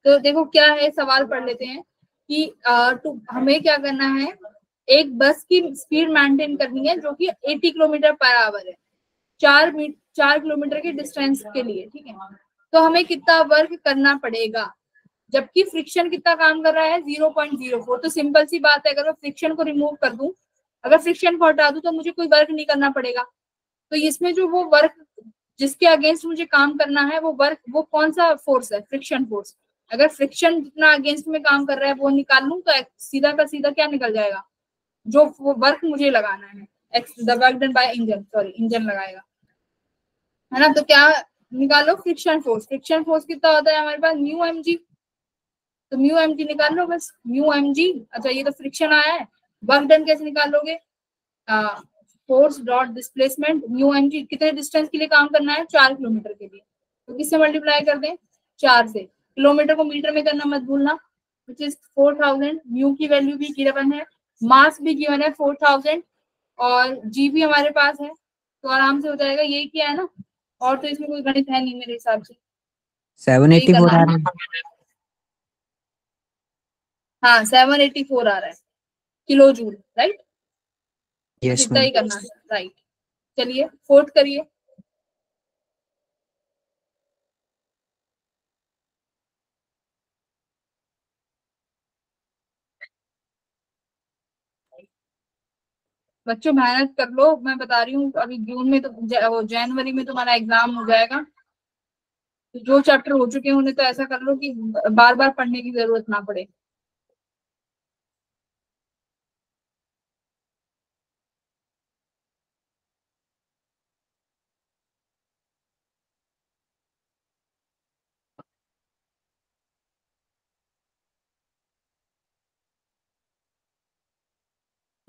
S1: तो देखो क्या है, सवाल पढ़ लेते हैं कि हमें क्या करना है, एक बस की स्पीड मेंटेन करनी है जो कि 80 किलोमीटर पर आवर है, 4 किलोमीटर के डिस्टेंस के लिए, ठीक है। तो हमें कितना वर्क करना पड़ेगा, जबकि फ्रिक्शन कितना काम कर रहा है 0.04। तो सिंपल सी बात है, अगर मैं फ्रिक्शन को रिमूव कर दूं, अगर फ्रिक्शन को हटा दूं तो मुझे कोई वर्क नहीं करना पड़ेगा। तो इसमें जो वो वर्क जिसके अगेंस्ट मुझे काम करना है, वो वर्क वो कौन सा फोर्स है, फ्रिक्शन फोर्स। अगर फ्रिक्शन जितना अगेंस्ट में काम कर रहा है वो निकाल लूं तो सीधा का सीधा क्या निकल जाएगा, जो वो वर्क मुझे लगाना है, x the work done by engine, sorry engine लगाएगा, है ना। तो क्या निकालो, फ्रिक्शन फोर्स। फ्रिक्शन फोर्स कितना होता है हमारे पास, म्यू एम जी। तो म्यू एम जी निकाल लो बस, म्यू एम जी। अच्छा ये तो फ्रिक्शन आया है, वर्क डन कैसे निकालोगे, force dot displacement mu M G, कितने डिस्टेंस के लिए काम करना है, 4 किलोमीटर के लिए। तो किससे मल्टीप्लाई कर दें, 4 से। किलोमीटर को मीटर में करना मत भूलना, विच इज 4000। म्यू की वैल्यू भी गिवन है, मास भी गिवन है 4000, और जी भी हमारे पास है, तो आराम से हो जाएगा। यही किया है ना, और तो इसमें कोई गणित है नहीं मेरे हिसाब से, यही
S5: 784
S1: करना
S5: आ
S1: है।
S5: रहा है।
S1: हाँ 784 आ रहा है किलो जूल, राइट। बस
S5: यस
S1: इतना
S5: मैम।
S1: ही करना है, राइट। चलिए फोर्थ करिए। बच्चों मेहनत कर लो, मैं बता रही हूँ अभी जून में तो वो जनवरी में तुम्हारा एग्जाम हो जाएगा। तो जो चैप्टर हो चुके हैं उन्हें तो ऐसा कर लो कि बार बार पढ़ने की जरूरत ना पड़े।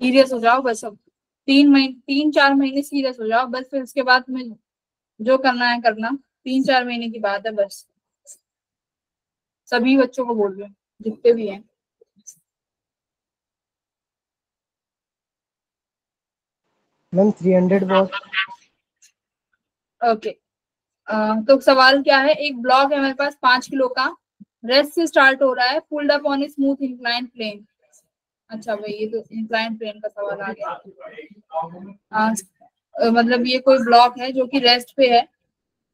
S1: सीरियस हो जाओ बस अब, 3 4 महीने सीरियस हो जाओ बस, फिर उसके बाद में जो करना है करना। 3 4 महीने की बात है बस, सभी बच्चों को बोल रही हूँ जितने भी हैं।
S2: Ma'am 300 what.
S1: ओके, तो सवाल क्या है, एक ब्लॉक है हमारे पास 5 किलो का, रेस्ट से स्टार्ट हो रहा है, pulled up on a smooth incline plane. अच्छा भाई ये तो इंक्लाइन प्लेन का सवाल आ गया। मतलब ये कोई ब्लॉक है जो कि रेस्ट पे है,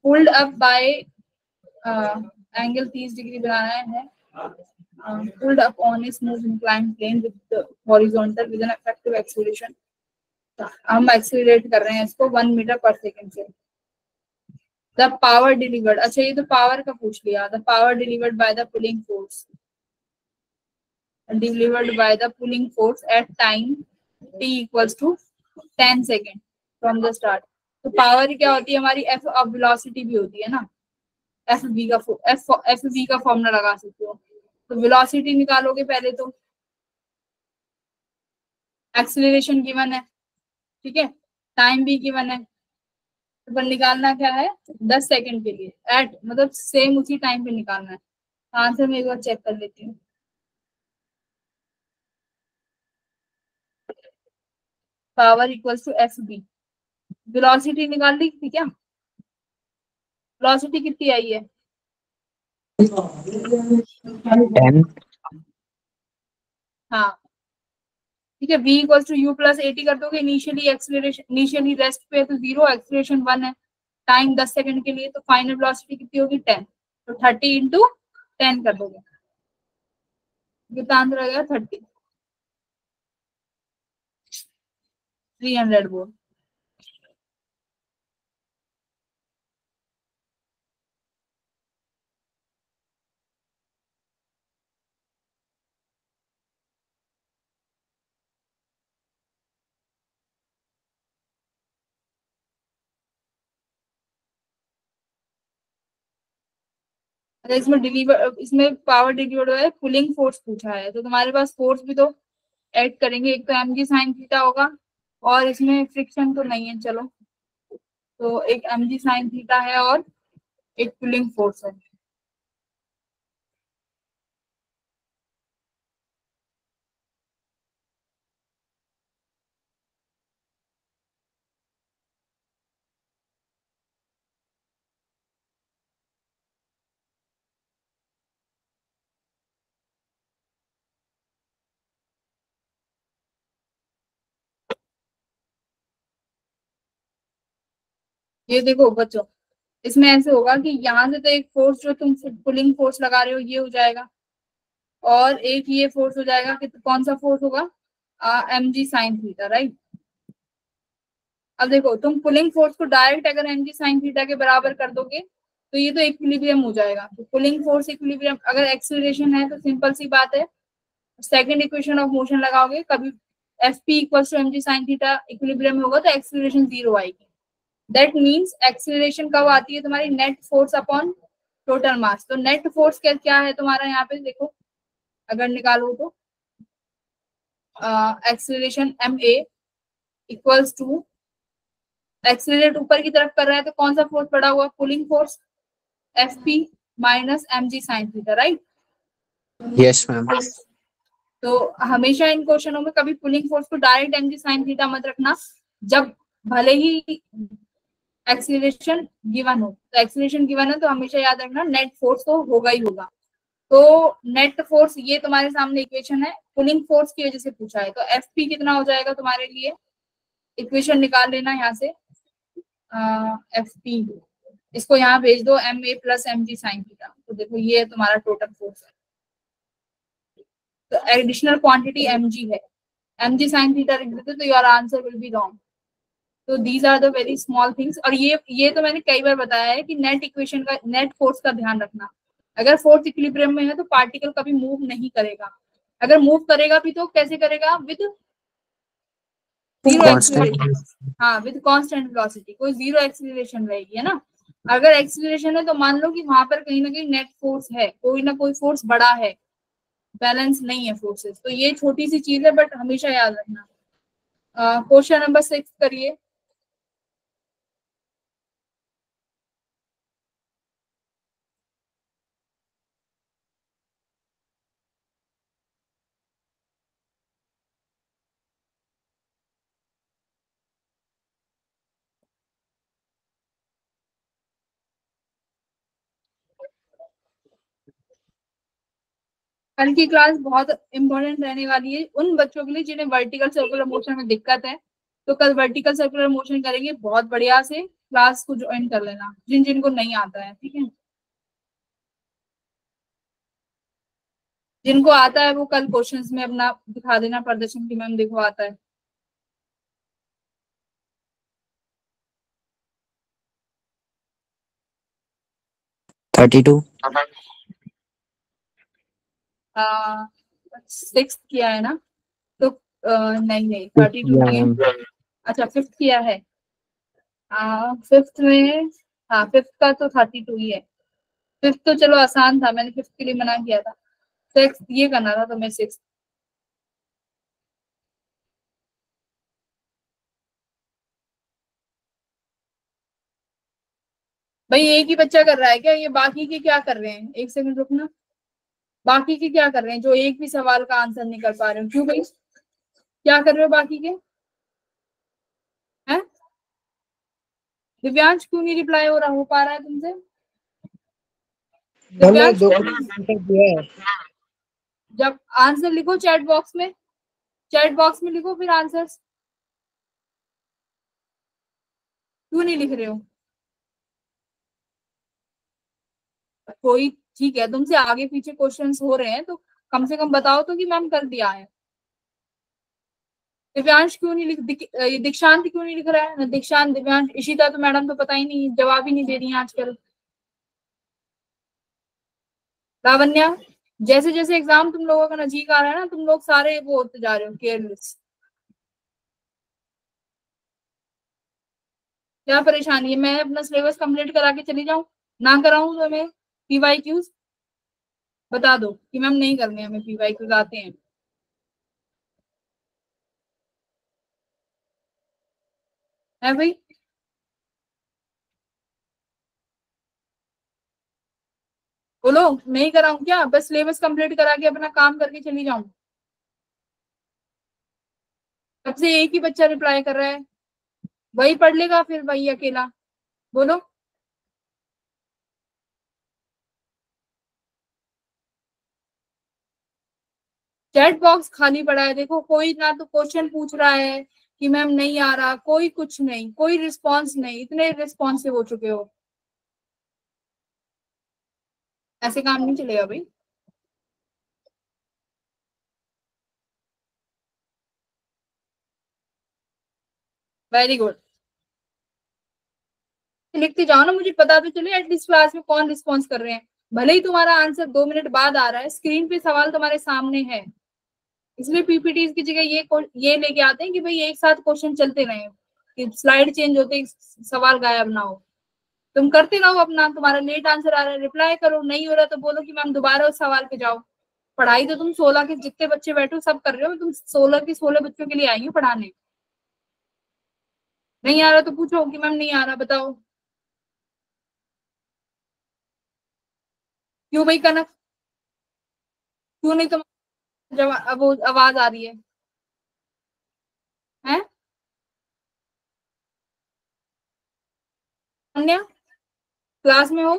S1: pulled up by angle 30 degree बनाना है, pulled up on a smooth incline plane with horizontal with an effective acceleration. हम एक्सीलरेट कर रहे हैं इसको 1 मीटर पर सेकेंड से। द पावर डिलीवर्ड, अच्छा ये तो पावर का पूछ लिया, the power delivered by the pulling force, delivered by the pulling force at time t equals to 10 second from the start. तो पावर क्या होती है हमारी, एफ ऑफ वेलोसिटी भी होती है ना, एफ वी का फॉर्मूला लगा सकते हो। तो वेलोसिटी निकालोगे पहले तो, एक्सीलरेशन गिवन है, ठीक है, टाइम भी गिवन है, तो पर निकालना क्या है 10 सेकेंड के लिए, एट मतलब सेम उसी टाइम पे निकालना है। आंसर में एक बार चेक कर लेती हूँ। Power equals to F V, velocity निकाल ली थी क्या, वेलोसिटी कितनी आई है,
S5: 10।
S1: हाँ ठीक है, v equal to U plus 80 कर दोगे, इनिशियली एक्सीलरेशन, इनिशियली रेस्ट पे है तो 0, एक्सीलरेशन 1 है, टाइम 10 सेकंड के लिए, तो फाइनल वेलोसिटी कितनी होगी 10, तो 30 इंटू 10 कर दोगे, कितना आंसर आ गया 30, 300 वोल्ट। इसमें पावर डिलीवर्ड हुआ है, पुलिंग फोर्स पूछा है, तो तुम्हारे पास फोर्स भी तो ऐड करेंगे, एक तो mg साइन थीटा होगा और इसमें फ्रिक्शन तो नहीं है, चलो तो एक mg साइन थीटा है और एक पुलिंग फोर्स है। ये देखो बच्चों, इसमें ऐसे होगा कि यहाँ से तो एक फोर्स जो तुम पुलिंग फोर्स लगा रहे हो ये हो जाएगा, और एक ये फोर्स हो जाएगा कि कौन सा फोर्स होगा, mg साइन थीटा, राइट। अब देखो तुम पुलिंग फोर्स को डायरेक्ट अगर mg साइन थीटा के बराबर कर दोगे तो ये तो इक्विलिब्रियम हो जाएगा, तो पुलिंग फोर्स इक्विलिब्रियम, अगर एक्सीलरेशन है तो सिंपल सी बात है, सेकंड इक्वेशन ऑफ मोशन लगाओगे, कभी F P equals to mg sine theta equilibrium में होगा तो एक्सीलरेशन 0 आएगी। दैट मीन्स एक्सीलरेशन कब आती है, तुम्हारी net force upon total mass. तो नेट फोर्स क्या है तुम्हारा, यहाँ पे देखो अगर निकालो तो acceleration M A equals to, accelerate ऊपर की तरफ कर रहा है तो कौन सा फोर्स पड़ा हुआ, pulling force, F P minus mg sine theta, right.
S5: Yes ma'am.
S1: तो हमेशा इन क्वेश्चनों में कभी पुलिंग फोर्स को डायरेक्ट mg साइन थीटा मत रखना, जब भले ही एक्सीलरेशन गिवन हो, तो एक्सीलरेशन गिवन है तो हमेशा याद रखना नेट फोर्स तो होगा ही होगा। तो नेट फोर्स ये तुम्हारे सामने इक्वेशन है, पुलिंग फोर्स की वजह से पूछा है, तो एफ पी कितना हो जाएगा तुम्हारे लिए, इक्वेशन निकाल लेना यहाँ से, एफ पी, इसको यहाँ भेज दो M A plus M G sine theta, तो देखो ये तुम्हारा टोटल फोर्स है, तो एडिशनल क्वांटिटी एम जी है, एम जी साइन थीटा लिख देते तो your answer will be wrong. तो these are the very small things, और ये तो मैंने कई बार बताया है कि नेट इक्वेशन का, नेट फोर्स का ध्यान रखना, अगर फोर्स इक्विलिब्रियम में है तो पार्टिकल कभी मूव नहीं करेगा, अगर मूव करेगा भी तो कैसे करेगा, विद जीरो एक्सीलरेशन, हाँ विद कांस्टेंट वेलोसिटी, कोई जीरो एक्सीलरेशन रहेगी, है ना। अगर एक्सीलरेशन है तो मान लो कि वहां पर कहीं ना कहीं नेट फोर्स है, कोई ना कोई फोर्स बड़ा है, बैलेंस नहीं है फोर्सेस, तो ये छोटी सी चीज है बट हमेशा याद रखना। क्वेश्चन नंबर 6 करिए। कल की क्लास बहुत इंपॉर्टेंट रहने वाली है उन बच्चों के लिए जिन्हें वर्टिकल सर्कुलर मोशन में दिक्कत है, तो कल वर्टिकल सर्कुलर मोशन करेंगे, बहुत बढ़िया से क्लास को ज्वाइन कर लेना जिन जिनको नहीं आता है, ठीक है। जिनको आता है वो कल क्वेश्चंस में अपना दिखा देना प्रदर्शन की मैम देखो आता है।
S5: Thirty two.
S1: 6 किया है ना, तो नहीं नहीं 32 नहीं है, अच्छा 5th किया है, 5th में, हाँ 5th का तो 32 ही है, 5th तो चलो आसान था, मैंने 5th के लिए मना किया था, 6th ये करना था तो मैं 6th। भाई एक ही बच्चा कर रहा है क्या, ये बाकी के क्या कर रहे हैं, एक सेकंड रुकना, बाकी के क्या कर रहे हैं जो एक भी सवाल का आंसर नहीं कर पा रहे हो, क्यों भाई क्या कर रहे हो बाकी के, हैं दिव्यांश क्यों नहीं रिप्लाई हो पा रहा है तुमसे,
S2: मैंने
S1: दिव्यांश
S2: 2 आंसर दिया है।
S1: जब आंसर लिखो चैट बॉक्स में, चैट बॉक्स में लिखो फिर आंसर्स, क्यों नहीं लिख रहे हो, कोई ठीक है तुमसे आगे पीछे क्वेश्चंस हो रहे हैं तो कम से कम बताओ तो कि मैम कर दिया है। दिव्यांश क्यों नहीं दीक्षांत क्यों नहीं लिख रहा है ना, दीक्षांत दिव्यांश इशिता तो मैडम तो पता ही नहीं, जवाब ही नहीं दे रही है आजकल। लावण्या, जैसे जैसे एग्जाम तुम लोगों का नजदीक आ रहा है ना, तुम लोग सारे वो होते जा रहे हो केयरलेस, क्या परेशानी है, मैं अपना सिलेबस कंप्लीट करा के चली जाऊं, ना कराऊं तो मैं पीवाईक्यूज, बता दो कि मैम नहीं करने हमें पीवाई क्यूज आते हैं। है भाई? बोलो, नहीं कराऊं क्या? बस सिलेबस कंप्लीट करा के अपना काम करके चली जाऊं? सबसे एक ही बच्चा रिप्लाई कर रहा है, वही पढ़ लेगा फिर वही अकेला। बोलो। चैट बॉक्स खाली पड़ा है, देखो कोई ना तो क्वेश्चन पूछ रहा है कि मैम नहीं आ रहा, कोई कुछ नहीं, कोई रिस्पॉन्स नहीं, इतने रिस्पॉन्सिव हो चुके हो। ऐसे काम नहीं चलेगा भाई। Very good. लिखते जाओ ना, मुझे पता तो चले एटलीस्ट क्लास में कौन रिस्पॉन्स कर रहे हैं। भले ही तुम्हारा आंसर 2 मिनट बाद आ रहा है, स्क्रीन पे सवाल तुम्हारे सामने है। इसलिए पीपीटी की जगह ये लेके आते हैं कि भाई एक साथ क्वेश्चन चलते रहे, कि स्लाइड चेंज होते सवाल गायब ना हो। तुम करते रहो अपना, तुम्हारा लेट आंसर आ रहा है रिप्लाई करो, नहीं हो रहा तो बोलो कि मैम दोबारा उस सवाल पे जाओ। पढ़ाई तो तुम 16 के जितने बच्चे बैठो सब कर रहे हो, तुम 16 के 16 बच्चों के लिए आई हो पढ़ाने। नहीं आ रहा तो पूछो कि मैम नहीं आ रहा, बताओ। क्यों भाई कनक? क्यों नहीं? तुम जब अब वो आवाज आ रही है हैं? अन्य क्लास में हो?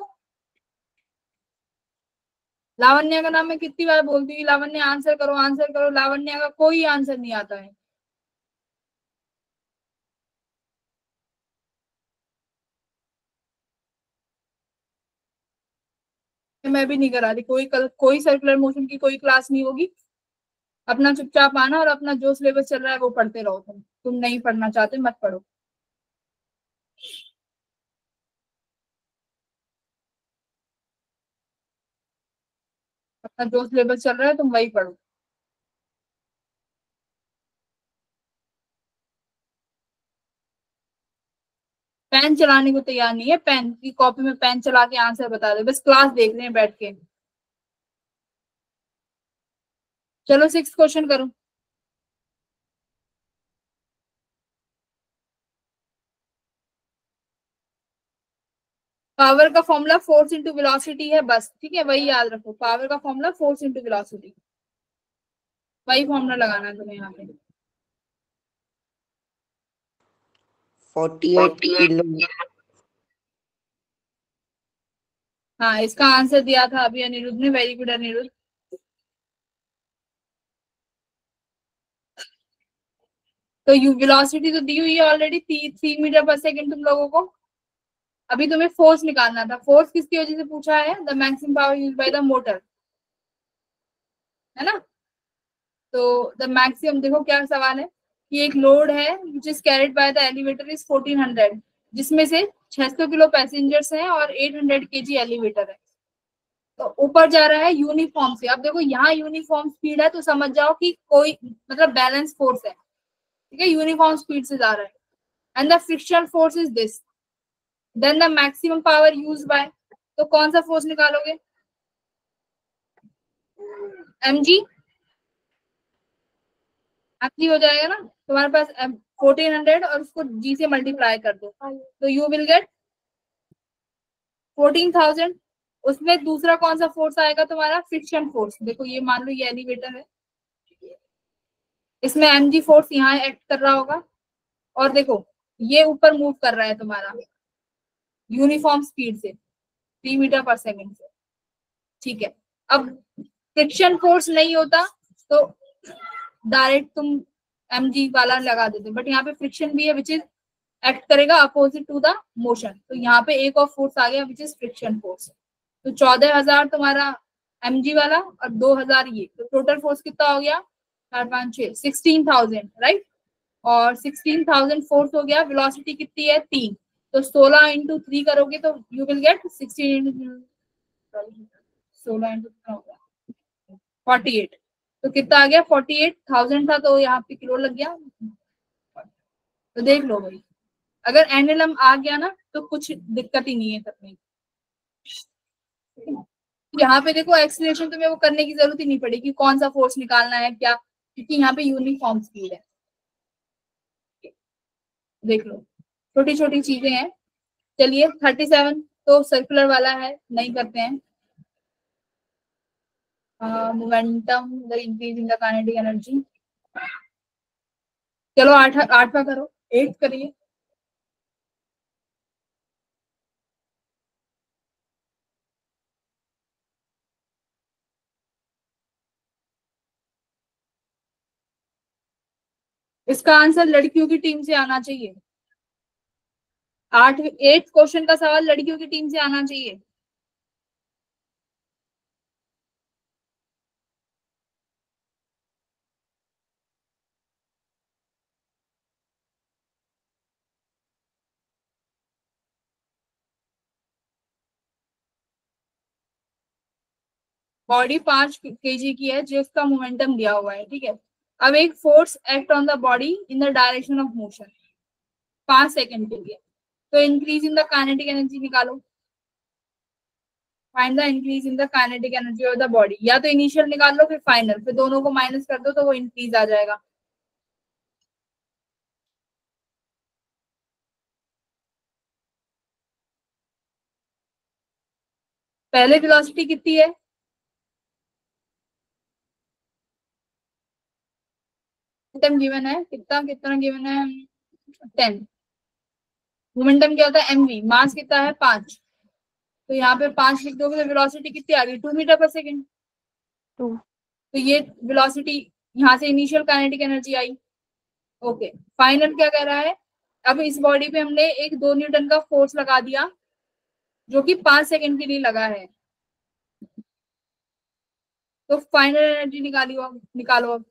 S1: लावण्या का नाम मैं कितनी बार बोलती हूँ, लावण्या आंसर करो आंसर करो, लावण्या का कोई आंसर नहीं आता है। मैं भी नहीं करा रही कोई, कल कोई सर्कुलर मोशन की कोई क्लास नहीं होगी। अपना चुपचाप आना और अपना जो सिलेबस चल रहा है वो पढ़ते रहो। तुम नहीं पढ़ना चाहते मत पढ़ो। अपना जो सिलेबस चल रहा है तुम वही पढ़ो। पेन चलाने को तैयार नहीं है, पेन की कॉपी में पेन चला के आंसर बता दे, बस क्लास देख रहे हैं बैठ के। चलो 6 क्वेश्चन करो। पावर का फॉर्मूला फोर्स इंटू वेलोसिटी है, बस ठीक है, वही याद रखो। पावर का फॉर्मूला फोर्स इंटू वेलोसिटी, वही फॉर्मूला लगाना है तुम्हें यहाँ पे।
S5: 48 किलो।
S1: हाँ, इसका आंसर दिया था अभी अनिरुद्ध ने, वेरी गुड अनिरुद्ध। तो यू वेलोसिटी तो दी हुई है ऑलरेडी, 3 मीटर पर सेकेंड तुम लोगों को। अभी तुम्हें फोर्स निकालना था। फोर्स किसकी वजह से पूछा है? The maximum power use by the motor, है ना? तो द मैक्सिमम, देखो क्या सवाल है कि एक लोड है which is carried by the elevator is 1400, जिसमें से 600 किलो पैसेंजर्स हैं और 800 केजी एलिवेटर है। तो ऊपर जा रहा है यूनिफॉर्म से। अब देखो यहाँ यूनिफॉर्म स्पीड है तो समझ जाओ कि कोई मतलब बैलेंस फोर्स है, ठीक है, यूनिफॉर्म स्पीड से जा रहा है। And the frictional force is this, then the maximum power use by. तो कौन सा फोर्स निकालोगे? mg, mg हो जाएगा ना तुम्हारे पास। 1400 और उसको g से मल्टीप्लाई कर दो तो यू विल गेट 14,000। उसमें दूसरा कौन सा फोर्स आएगा तुम्हारा? Friction force. देखो ये मान लो ये एलिवेटर है, इसमें mg फोर्स यहाँ एक्ट कर रहा होगा, और देखो ये ऊपर मूव कर रहा है तुम्हारा यूनिफॉर्म स्पीड से, 3 मीटर पर सेकेंड से, ठीक है। अब फ्रिक्शन फोर्स नहीं होता तो डायरेक्ट तुम mg वाला लगा देते, बट यहाँ पे फ्रिक्शन भी है विच इज एक्ट करेगा अपोजिट टू द मोशन। तो यहाँ पे एक और फोर्स आ गया विच इज फ्रिक्शन फोर्स। तो 14,000 तुम्हारा mg वाला और 2,000 ये, तो टोटल फोर्स कितना हो गया? 4 5 6, 16,000, राइट। और 16,000 फोर्स हो गया। वेलोसिटी कितनी है? 3। तो 16 इंटू 3 करोगे तो you will get 16 into 16 into 48। तो कितना आ गया? 48,000 था तो यहाँ पे किलो लग गया। तो देख लो भाई, अगर एनएलएम आ गया ना तो कुछ दिक्कत ही नहीं है करने की। यहाँ पे देखो एक्सीलरेशन तुम्हें वो करने की जरूरत ही नहीं पड़ेगी, कौन सा फोर्स निकालना है क्या, क्योंकि यहाँ पे यूनिफॉर्म स्पीड है। देख लो, छोटी छोटी चीजें हैं। चलिए 37 तो सर्कुलर वाला है, नहीं करते हैं। Momentum the increase in the kinetic energy, चलो आठवां करो, 8 करिए। इसका आंसर लड़कियों की टीम से आना चाहिए। 8 क्वेश्चन का सवाल लड़कियों की टीम से आना चाहिए। बॉडी 5 kg की है जिसका मोमेंटम दिया हुआ है, ठीक है। अब एक force act on the body in the direction of motion 5 second के लिए, तो increase in the kinetic energy निकालो। Find the increase in the kinetic energy of the body, या तो इनिशियल निकाल लो फिर फाइनल, फिर दोनों को माइनस कर दो तो वो इंक्रीज आ जाएगा। पहले वेलोसिटी कितनी है, मोमेंटम गिवन है, कितना कितना गिवन है, 10। मोमेंटम क्या होता है, mv, मास कितना है 5, तो यहाँ पे 5 लिख दोगे तो वेलोसिटी कितनी आ गई, 2 मीटर पर सेकेंड।
S4: 2।
S1: तो ये वेलोसिटी, यहाँ से इनिशियल काइनेटिक एनर्जी आई। ओके, फाइनल क्या कह रहा है, अब इस बॉडी पे हमने एक 2 न्यूटन का फोर्स लगा दिया जो कि 5 सेकंड के लिए लगा है, तो फाइनल एनर्जी निकालो अब।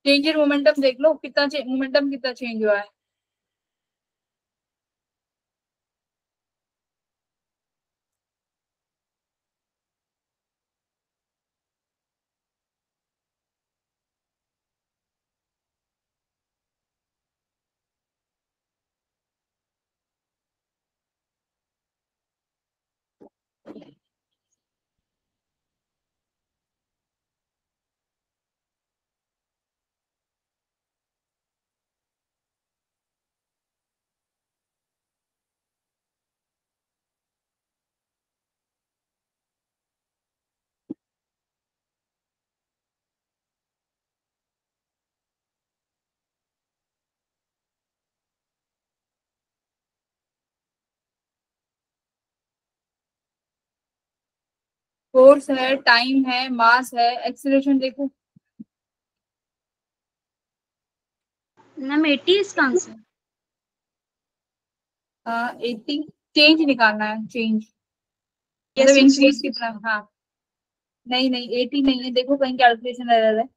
S1: चेंज इन मोमेंटम देख लो, कितना मोमेंटम कितना चेंज हुआ है। फोर्स है, टाइम है, मास है, एक्सीलरेशन देखो।
S4: मैम 80 इसका आंसर।
S1: 80, चेंज निकालना है, चेंज
S4: या
S1: मतलब
S4: 60।
S1: इंक्रीज कितना, हाँ। नहीं नहीं 80 नहीं है, देखो कहीं कैलकुलेशन एरर है।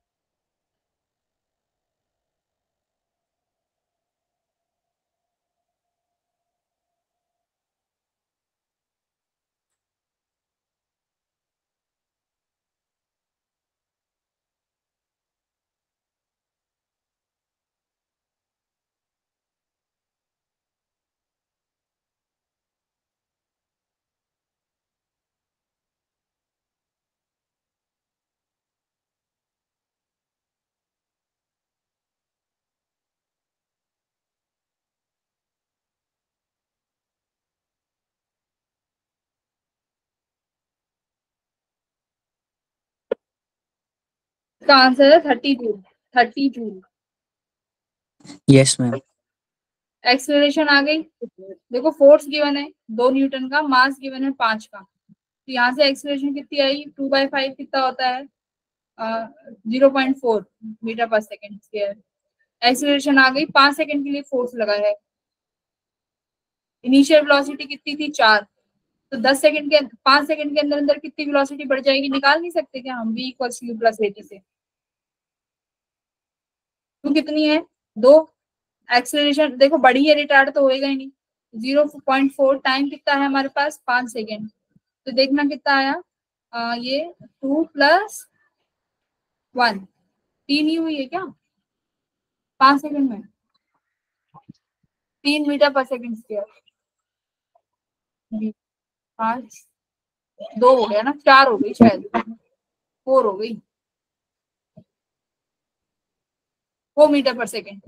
S1: इसका आंसर है 30 joule. 30 joule.
S5: Yes, ma'am.
S1: Acceleration आ गई, देखो फोर्स गिवन है 2 न्यूटन का, मास गिवन है 5 का, तो यहाँ से एक्सेलरेशन कितनी आई 2/5 कितना होता है 0.4 मीटर पर सेकेंड स्क्वायर। एक्सेलरेशन आ गई, 5 सेकेंड के लिए फोर्स लगा है, इनिशियल वेलोसिटी कितनी थी 4, तो 10 सेकंड के 5 सेकंड के अंदर अंदर कितनी वेलोसिटी बढ़ जाएगी, निकाल नहीं सकते क्या हम, v = u + at से। तो कितनी है 2, एक्सेलरेशन देखो बढ़ी है, रिटार्ड तो होएगा ही नहीं, 0.4 टाइम कितना है हमारे पास 5 सेकंड, तो देखना कितना आया ये 2 + 1 3 ही हुई है क्या 5 सेकंड में, 3 मीटर पर सेकंड स्क्वायर, 5 2 हो गया ना, 4 हो गई शायद, 4 हो गई, 4 मीटर पर सेकेंड।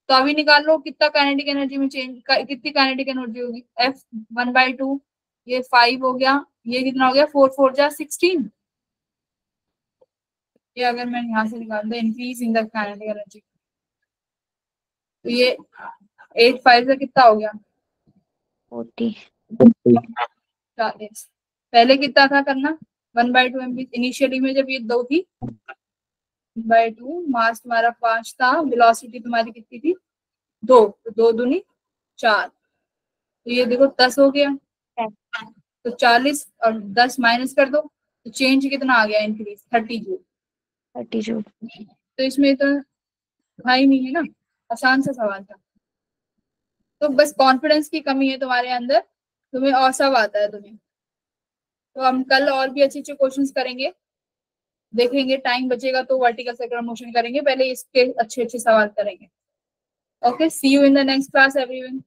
S1: तो अभी निकाल लो कितना काइनेटिक एनर्जी में चेंज, कितनी काइनेटिक एनर्जी होगी F 1/2, ये 5 हो गया, ये कितना हो गया 4 4 जा 16, ये अगर मैं यहाँ से निकाल दूं increase in the kinetic energy, तो ये 8 5 से कितना हो गया
S4: 40।
S1: 40। पहले कितना था करना 1/2 mv इनिशियली में जब ये 2 थी 2, मास तुम्हारा 5 था, वेलोसिटी तुम्हारी कितनी थी 2, तो 2 दूनी 4, तो ये देखो 10 हो गया, तो 40 और 10 माइनस कर दो, तो चेंज कितना आ गया इंक्रीज 30 जूल।
S4: 30 जूल।
S1: तो इसमें तो भाई नहीं है ना, आसान सा सवाल था, तो बस कॉन्फिडेंस की कमी है तुम्हारे अंदर, तुम्हें और सब आता है तुम्हें। तो हम कल और भी अच्छे अच्छे क्वेश्चंस करेंगे, देखेंगे टाइम बचेगा तो वर्टिकल सर्कुलर मोशन करेंगे, पहले इसके अच्छे अच्छे सवाल करेंगे। Okay, see you in the next class everyone.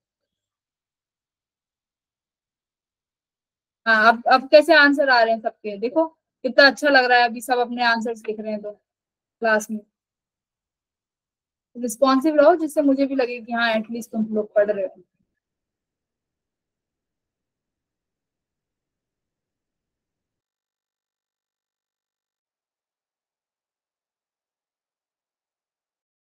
S1: हाँ, अब कैसे आंसर आ रहे हैं सबके, देखो कितना अच्छा लग रहा है, अभी सब अपने आंसर्स लिख रहे हैं तो क्लास में रिस्पॉन्सिव रहो, जिससे मुझे भी लगे कि हाँ एटलीस्ट तुम लोग पढ़ रहे हो।